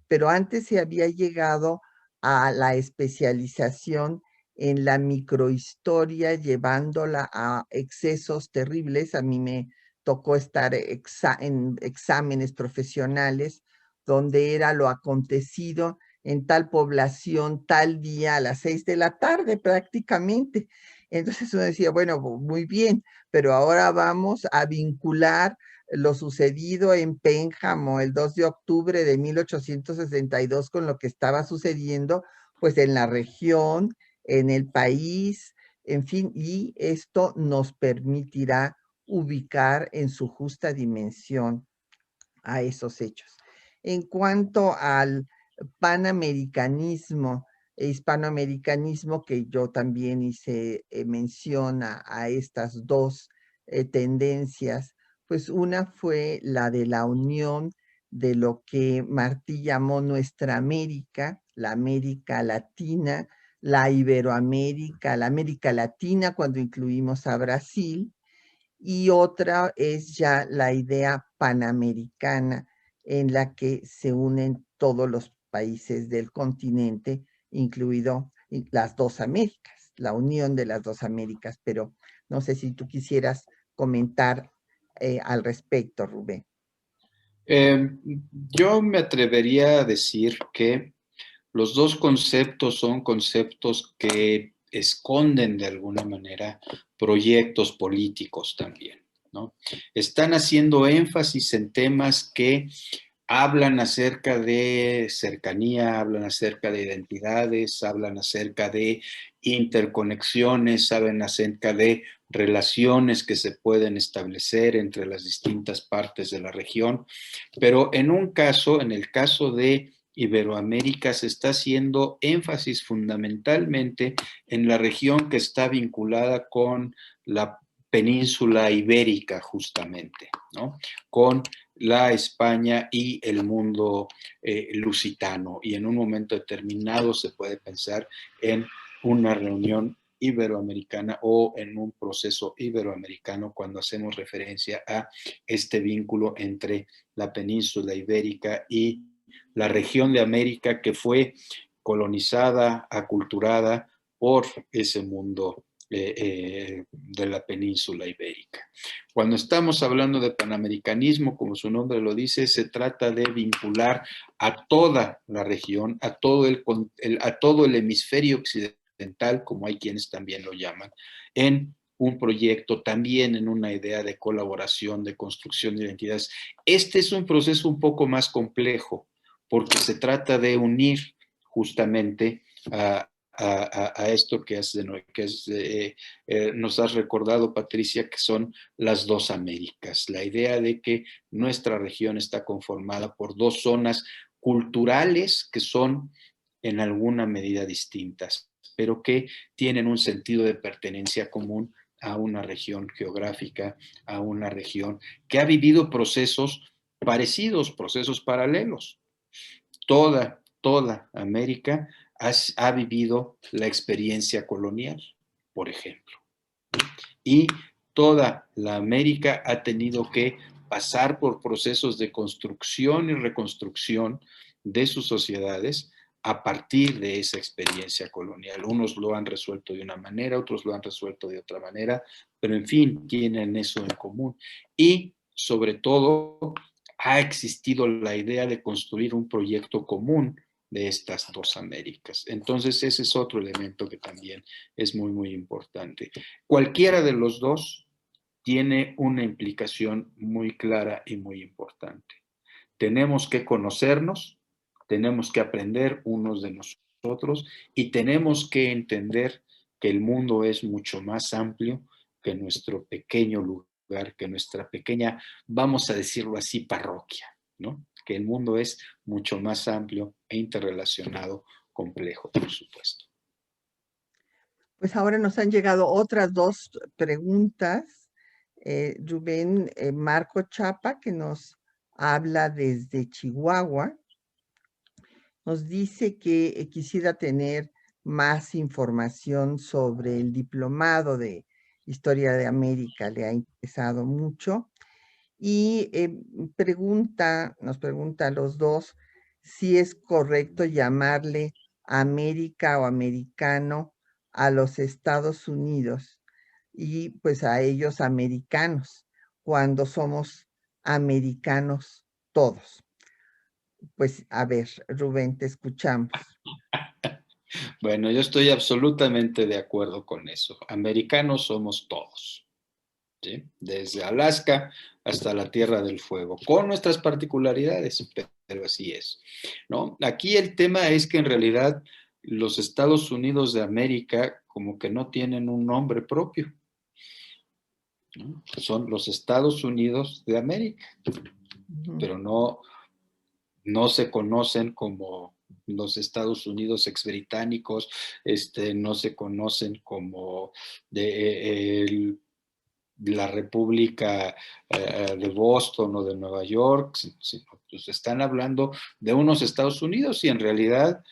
pero antes se había llegado a la especialización en la microhistoria, llevándola a excesos terribles. A mí me tocó estar en exámenes profesionales donde era lo acontecido en tal población, tal día, a las 6 de la tarde prácticamente. Entonces uno decía, bueno, muy bien, pero ahora vamos a vincular lo sucedido en Pénjamo el 2 de octubre de 1862 con lo que estaba sucediendo pues en la región, en el país, en fin, y esto nos permitirá ubicar en su justa dimensión a esos hechos. En cuanto al panamericanismo e hispanoamericanismo, que yo también hice mención a estas dos tendencias, pues una fue la de la unión de lo que Martí llamó nuestra América, la América Latina, la Iberoamérica, la América Latina cuando incluimos a Brasil, y otra es ya la idea panamericana en la que se unen todos los países del continente, incluido las dos Américas, la unión de las dos Américas, pero no sé si tú quisieras comentar al respecto, Rubén. Yo me atrevería a decir que los dos conceptos son conceptos que esconden de alguna manera proyectos políticos también, ¿no? Están haciendo énfasis en temas que hablan acerca de cercanía, hablan acerca de identidades, hablan acerca de interconexiones, hablan acerca de relaciones que se pueden establecer entre las distintas partes de la región, pero en un caso, en el caso de Iberoamérica, se está haciendo énfasis fundamentalmente en la región que está vinculada con la península ibérica, justamente, ¿no? Con la España y el mundo lusitano. Y en un momento determinado se puede pensar en una reunión iberoamericana o en un proceso iberoamericano cuando hacemos referencia a este vínculo entre la península ibérica y la región de América que fue colonizada, aculturada por ese mundo de la península ibérica. Cuando estamos hablando de panamericanismo, como su nombre lo dice, se trata de vincular a toda la región, a todo el hemisferio occidental, como hay quienes también lo llaman, en un proyecto, también en una idea de colaboración, de construcción de identidades. Este es un proceso un poco más complejo, porque se trata de unir justamente a esto que nos has recordado, Patricia, que son las dos Américas. La idea de que nuestra región está conformada por dos zonas culturales que son en alguna medida distintas, pero que tienen un sentido de pertenencia común a una región geográfica, a una región que ha vivido procesos parecidos, procesos paralelos. Toda América ha vivido la experiencia colonial, por ejemplo. Y toda la América ha tenido que pasar por procesos de construcción y reconstrucción de sus sociedades a partir de esa experiencia colonial. Unos lo han resuelto de una manera, otros lo han resuelto de otra manera, pero en fin, tienen eso en común. Y sobre todo, ha existido la idea de construir un proyecto común de estas dos Américas. Entonces, ese es otro elemento que también es muy, muy importante. Cualquiera de los dos tiene una implicación muy clara y muy importante. Tenemos que conocernos, tenemos que aprender unos de nosotros y tenemos que entender que el mundo es mucho más amplio que nuestro pequeño lugar, que nuestra pequeña, vamos a decirlo así, parroquia, ¿no? Que el mundo es mucho más amplio e interrelacionado, complejo, por supuesto. Pues ahora nos han llegado otras dos preguntas. Rubén Marco Chapa, que nos habla desde Chihuahua, nos dice que quisiera tener más información sobre el diplomado de Historia de América, le ha interesado mucho. Y nos pregunta a los dos si es correcto llamarle América o americano a los Estados Unidos y pues a ellos americanos, cuando somos americanos todos. Pues a ver, Rubén, te escuchamos. Bueno, yo estoy absolutamente de acuerdo con eso. Americanos somos todos, ¿sí? Desde Alaska hasta la Tierra del Fuego, con nuestras particularidades, pero así es, ¿no? Aquí el tema es que en realidad los Estados Unidos de América como que no tienen un nombre propio, ¿no? Son los Estados Unidos de América, pero no se conocen como los Estados Unidos exbritánicos, no se conocen como la República de Boston o de Nueva York, sino pues están hablando de unos Estados Unidos y en realidad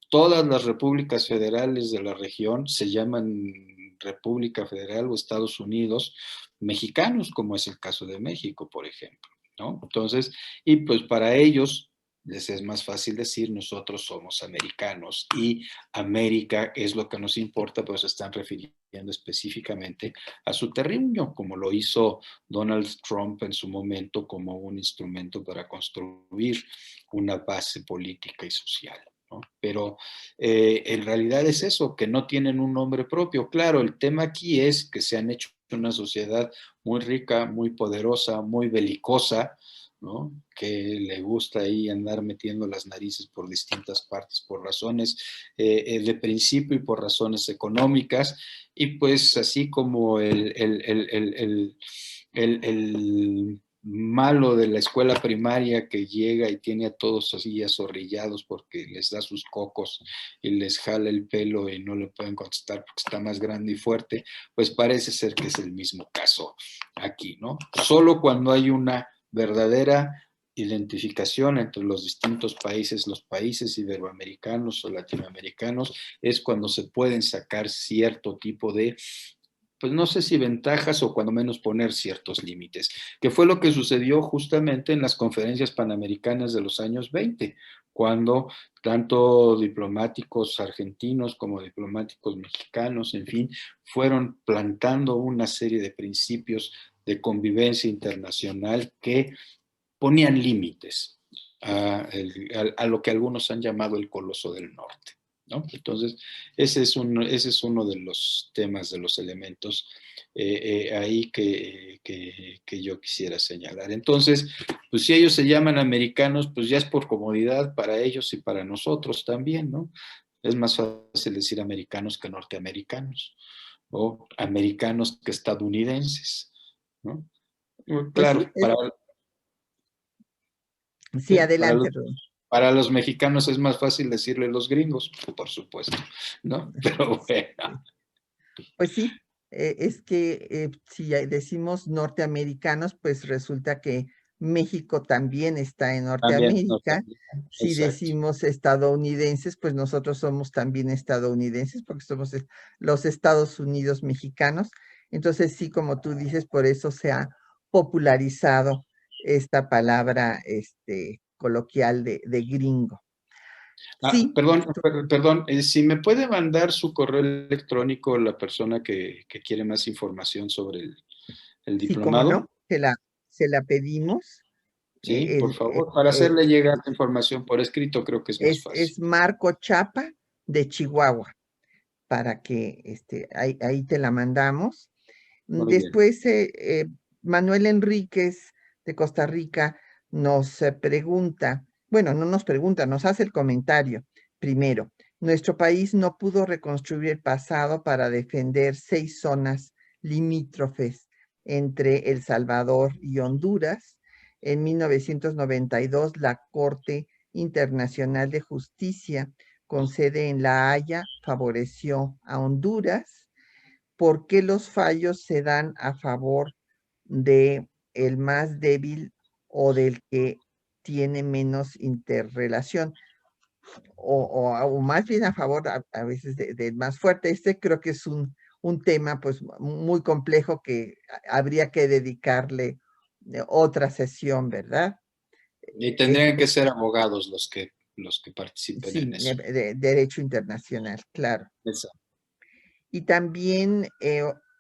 todas las repúblicas federales de la región se llaman República Federal o Estados Unidos mexicanos, como es el caso de México, por ejemplo, ¿no? Entonces, y pues para ellos les es más fácil decir nosotros somos americanos y América es lo que nos importa, pues se están refiriendo específicamente a su terruño, como lo hizo Donald Trump en su momento como un instrumento para construir una base política y social, ¿no? Pero en realidad es eso, que no tienen un nombre propio. Claro, el tema aquí es que se han hecho una sociedad muy rica, muy poderosa, muy belicosa, ¿no? Que le gusta ahí andar metiendo las narices por distintas partes, por razones de principio y por razones económicas, y pues así como el malo de la escuela primaria que llega y tiene a todos así azorrillados porque les da sus cocos y les jala el pelo y no le pueden contestar porque está más grande y fuerte, pues parece ser que es el mismo caso aquí, ¿no? Solo cuando hay una verdadera identificación entre los distintos países, los países iberoamericanos o latinoamericanos, es cuando se pueden sacar cierto tipo de, pues no sé si ventajas o cuando menos poner ciertos límites, que fue lo que sucedió justamente en las conferencias panamericanas de los años 20, cuando tanto diplomáticos argentinos como diplomáticos mexicanos, en fin, fueron plantando una serie de principios de convivencia internacional que ponían límites a lo que algunos han llamado el Coloso del Norte, ¿no? Entonces, ese es uno de los temas, de los elementos ahí que yo quisiera señalar. Entonces, pues si ellos se llaman americanos, pues ya es por comodidad para ellos y para nosotros también, ¿no? Es más fácil decir americanos que norteamericanos, o americanos que estadounidenses, ¿no? Pues Claro, sí, sí, sí, adelante, Rubén. para los mexicanos es más fácil decirle los gringos, por supuesto, ¿no? Pero bueno. Pues sí, es que si decimos norteamericanos, pues resulta que México también está en También Norteamérica. norteamericano, Si exacto. decimos estadounidenses, pues nosotros somos también estadounidenses porque somos los Estados Unidos mexicanos. Entonces sí, como tú dices, por eso se ha popularizado esta palabra coloquial de gringo. Sí, Perdón, si me puede mandar su correo electrónico la persona que quiere más información sobre el sí, cómo no, diplomado, se la pedimos. sí, por El, favor, para hacerle llegar la información por escrito, creo que es más fácil. es Marco Chapa de Chihuahua, para que ahí te la mandamos. Muy bien. Después, Manuel Enríquez de Costa Rica nos pregunta, bueno, no nos pregunta, nos hace el comentario primero. Nuestro país no pudo reconstruir el pasado para defender 6 zonas limítrofes entre El Salvador y Honduras. En 1992, la Corte Internacional de Justicia, con sede en La Haya, favoreció a Honduras. ¿Por qué los fallos se dan a favor de el más débil o del que tiene menos interrelación? O más bien a favor a veces del más fuerte? Este creo que es un tema pues muy complejo que habría que dedicarle otra sesión, ¿verdad? Y tendrían que ser abogados los que participen Sí, en eso. de derecho internacional, claro. Exacto. Y también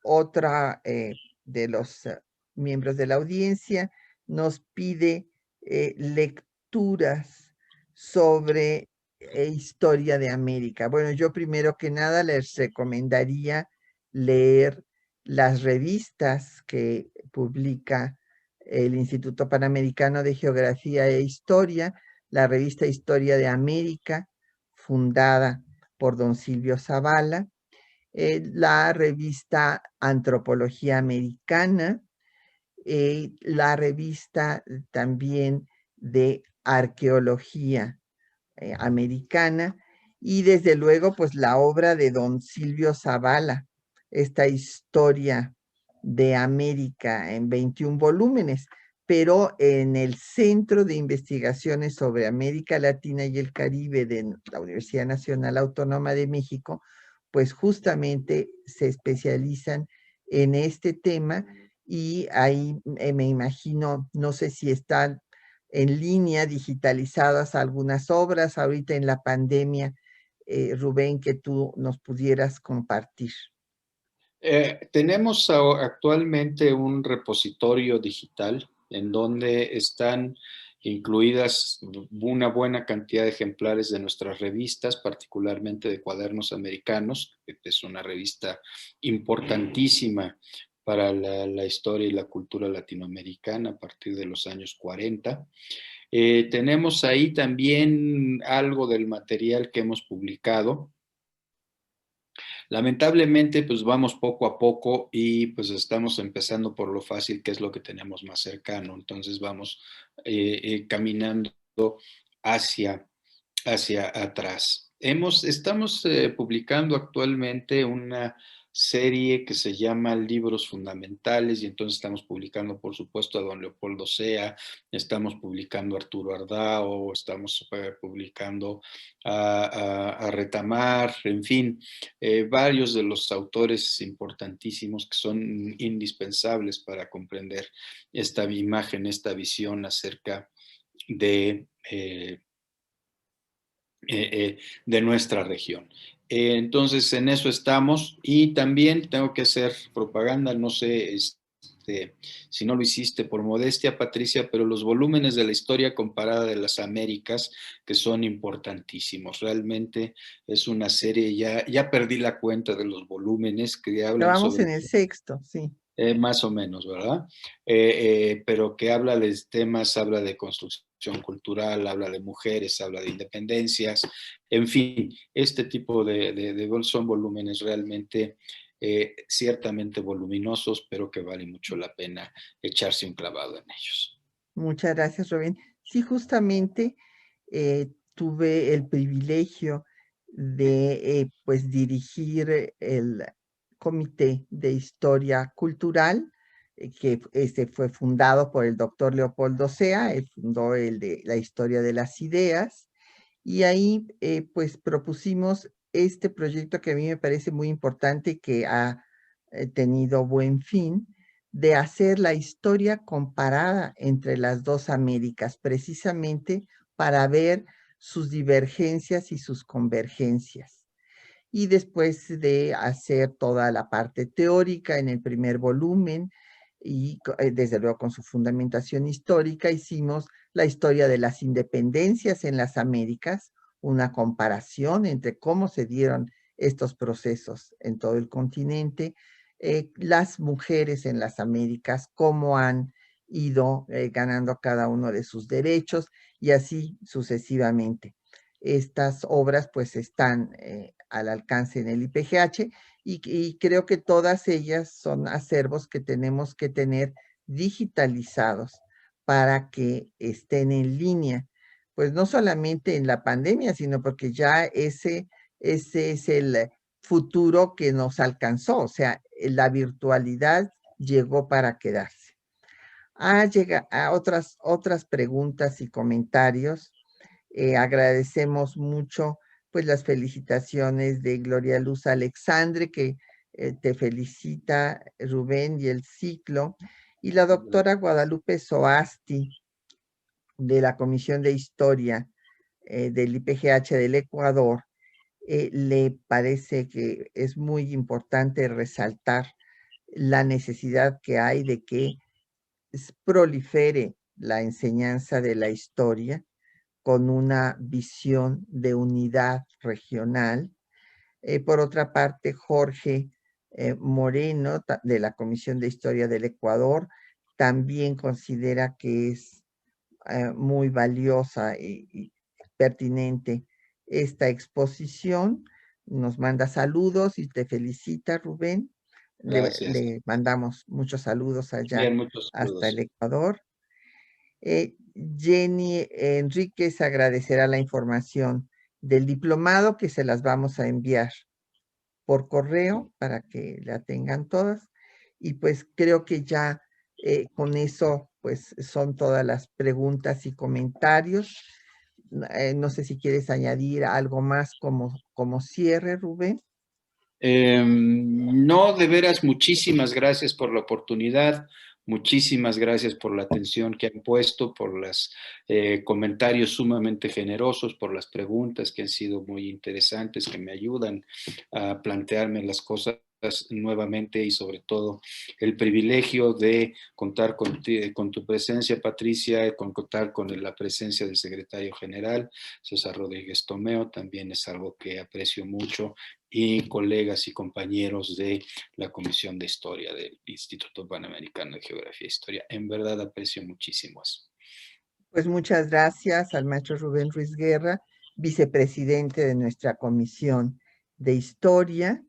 otra de los miembros de la audiencia nos pide lecturas sobre historia de América. Bueno, yo primero que nada les recomendaría leer las revistas que publica el Instituto Panamericano de Geografía e Historia, la revista Historia de América, fundada por don Silvio Zavala, la revista Antropología Americana, la revista también de Arqueología Americana, y desde luego pues la obra de don Silvio Zavala, esta historia de América en 21 volúmenes, pero en el Centro de Investigaciones sobre América Latina y el Caribe de la Universidad Nacional Autónoma de México, pues justamente se especializan en este tema, y ahí me imagino, no sé si están en línea digitalizadas algunas obras ahorita en la pandemia, Rubén, que tú nos pudieras compartir. Tenemos actualmente un repositorio digital en donde están incluidas una buena cantidad de ejemplares de nuestras revistas, particularmente de Cuadernos Americanos, que es una revista importantísima para la historia y la cultura latinoamericana a partir de los años 40. Tenemos ahí también algo del material que hemos publicado. Lamentablemente, pues vamos poco a poco y pues estamos empezando por lo fácil, que es lo que tenemos más cercano. Entonces vamos caminando hacia, hacia atrás. Estamos publicando actualmente una serie que se llama Libros Fundamentales, y entonces estamos publicando, por supuesto, a don Leopoldo Sea, estamos publicando a Arturo Ardao, estamos publicando a Retamar, en fin, varios de los autores importantísimos que son indispensables para comprender esta imagen, esta visión acerca de de nuestra región. Entonces, en eso estamos, y también tengo que hacer propaganda, no sé si no lo hiciste por modestia, Patricia, pero los volúmenes de la historia comparada de las Américas, que son importantísimos. Realmente es una serie, ya perdí la cuenta de los volúmenes que Ya hablan vamos sobre en el sexto, sí. más o menos, ¿verdad? Pero que habla de temas, habla de construcción cultural, habla de mujeres, habla de independencias, en fin, este tipo son volúmenes realmente ciertamente voluminosos, pero que vale mucho la pena echarse un clavado en ellos. Muchas gracias, Rubén. Sí, justamente tuve el privilegio de pues dirigir el Comité de Historia Cultural, que este fue fundado por el doctor Leopoldo Sea. Él fundó el de la Historia de las Ideas, y ahí pues propusimos este proyecto que a mí me parece muy importante y que ha tenido buen fin, de hacer la historia comparada entre las dos Américas, precisamente para ver sus divergencias y sus convergencias. Y después de hacer toda la parte teórica en el primer volumen, y desde luego con su fundamentación histórica, hicimos la historia de las independencias en las Américas, una comparación entre cómo se dieron estos procesos en todo el continente, las mujeres en las Américas, cómo han ido ganando cada uno de sus derechos, y así sucesivamente. estas obras pues están al alcance en el IPGH y creo que todas ellas son acervos que tenemos que tener digitalizados para que estén en línea, pues no solamente en la pandemia, sino porque ya ese es el futuro que nos alcanzó, o sea, la virtualidad llegó para quedarse. Llega a otras preguntas y comentarios. Agradecemos mucho pues las felicitaciones de Gloria Luz Alexandre, que te felicita Rubén y el ciclo, y la doctora Guadalupe Soasti de la Comisión de Historia del IPGH del Ecuador, le parece que es muy importante resaltar la necesidad que hay de que prolifere la enseñanza de la historia con una visión de unidad regional. Por otra parte, Jorge Moreno, de la Comisión de Historia del Ecuador, también considera que es muy valiosa y pertinente esta exposición. Nos manda saludos y te felicita, Rubén. Gracias. Le mandamos muchos saludos allá Bien, muchos hasta el saludos. Ecuador. Jenny Enríquez agradecerá la información del diplomado, que se las vamos a enviar por correo para que la tengan todas. Y pues creo que ya con eso pues son todas las preguntas y comentarios. No sé si quieres añadir algo más como cierre, Rubén. No, de veras, muchísimas gracias por la oportunidad, muchísimas gracias por la atención que han puesto, por los comentarios sumamente generosos, por las preguntas que han sido muy interesantes, que me ayudan a plantearme las cosas nuevamente y sobre todo el privilegio de contar con tu presencia, Patricia, contar con la presencia del secretario general, César Rodríguez Tomeo, también es algo que aprecio mucho, y colegas y compañeros de la Comisión de Historia del Instituto Panamericano de Geografía e Historia. En verdad aprecio muchísimo eso. Pues muchas gracias al maestro Rubén Ruiz Guerra, vicepresidente de nuestra Comisión de Historia,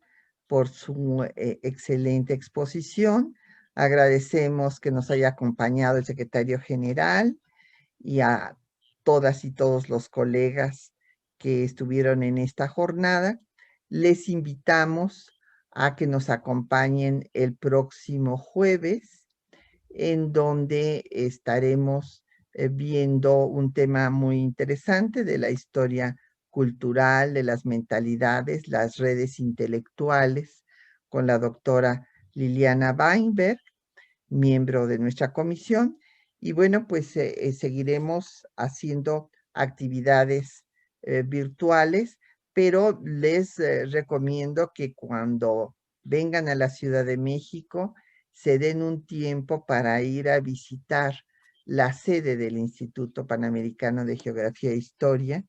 por su excelente exposición. Agradecemos que nos haya acompañado el secretario general y a todas y todos los colegas que estuvieron en esta jornada. Les invitamos a que nos acompañen el próximo jueves, en donde estaremos viendo un tema muy interesante de la historia cultural, de las mentalidades, las redes intelectuales, con la doctora Liliana Weinberg, miembro de nuestra comisión. Y bueno, pues seguiremos haciendo actividades virtuales, pero les recomiendo que cuando vengan a la Ciudad de México se den un tiempo para ir a visitar la sede del Instituto Panamericano de Geografía e Historia,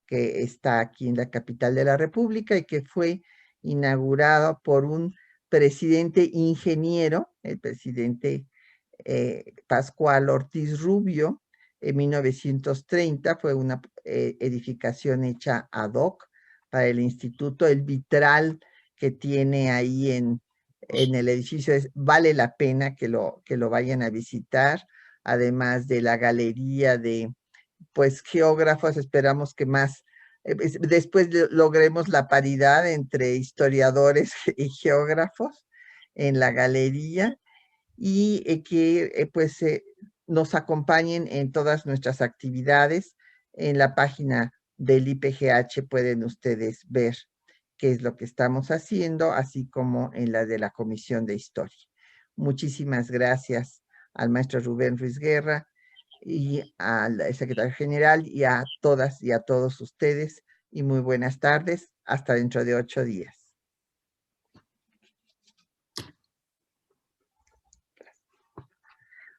que está aquí en la capital de la República y que fue inaugurado por un presidente ingeniero, el presidente Pascual Ortiz Rubio, en 1930. Fue una edificación hecha ad hoc para el instituto. El vitral que tiene ahí en el edificio vale la pena que lo vayan a visitar, además de la galería de pues geógrafos. Esperamos que más después logremos la paridad entre historiadores y geógrafos en la galería, y que pues nos acompañen en todas nuestras actividades. En la página del IPGH pueden ustedes ver qué es lo que estamos haciendo, así como en la de la Comisión de Historia. Muchísimas gracias al maestro Rubén Ruiz Guerra y al secretario general y a todas y a todos ustedes, y muy buenas tardes. Hasta dentro de 8 días.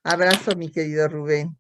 Abrazo, mi querido Rubén.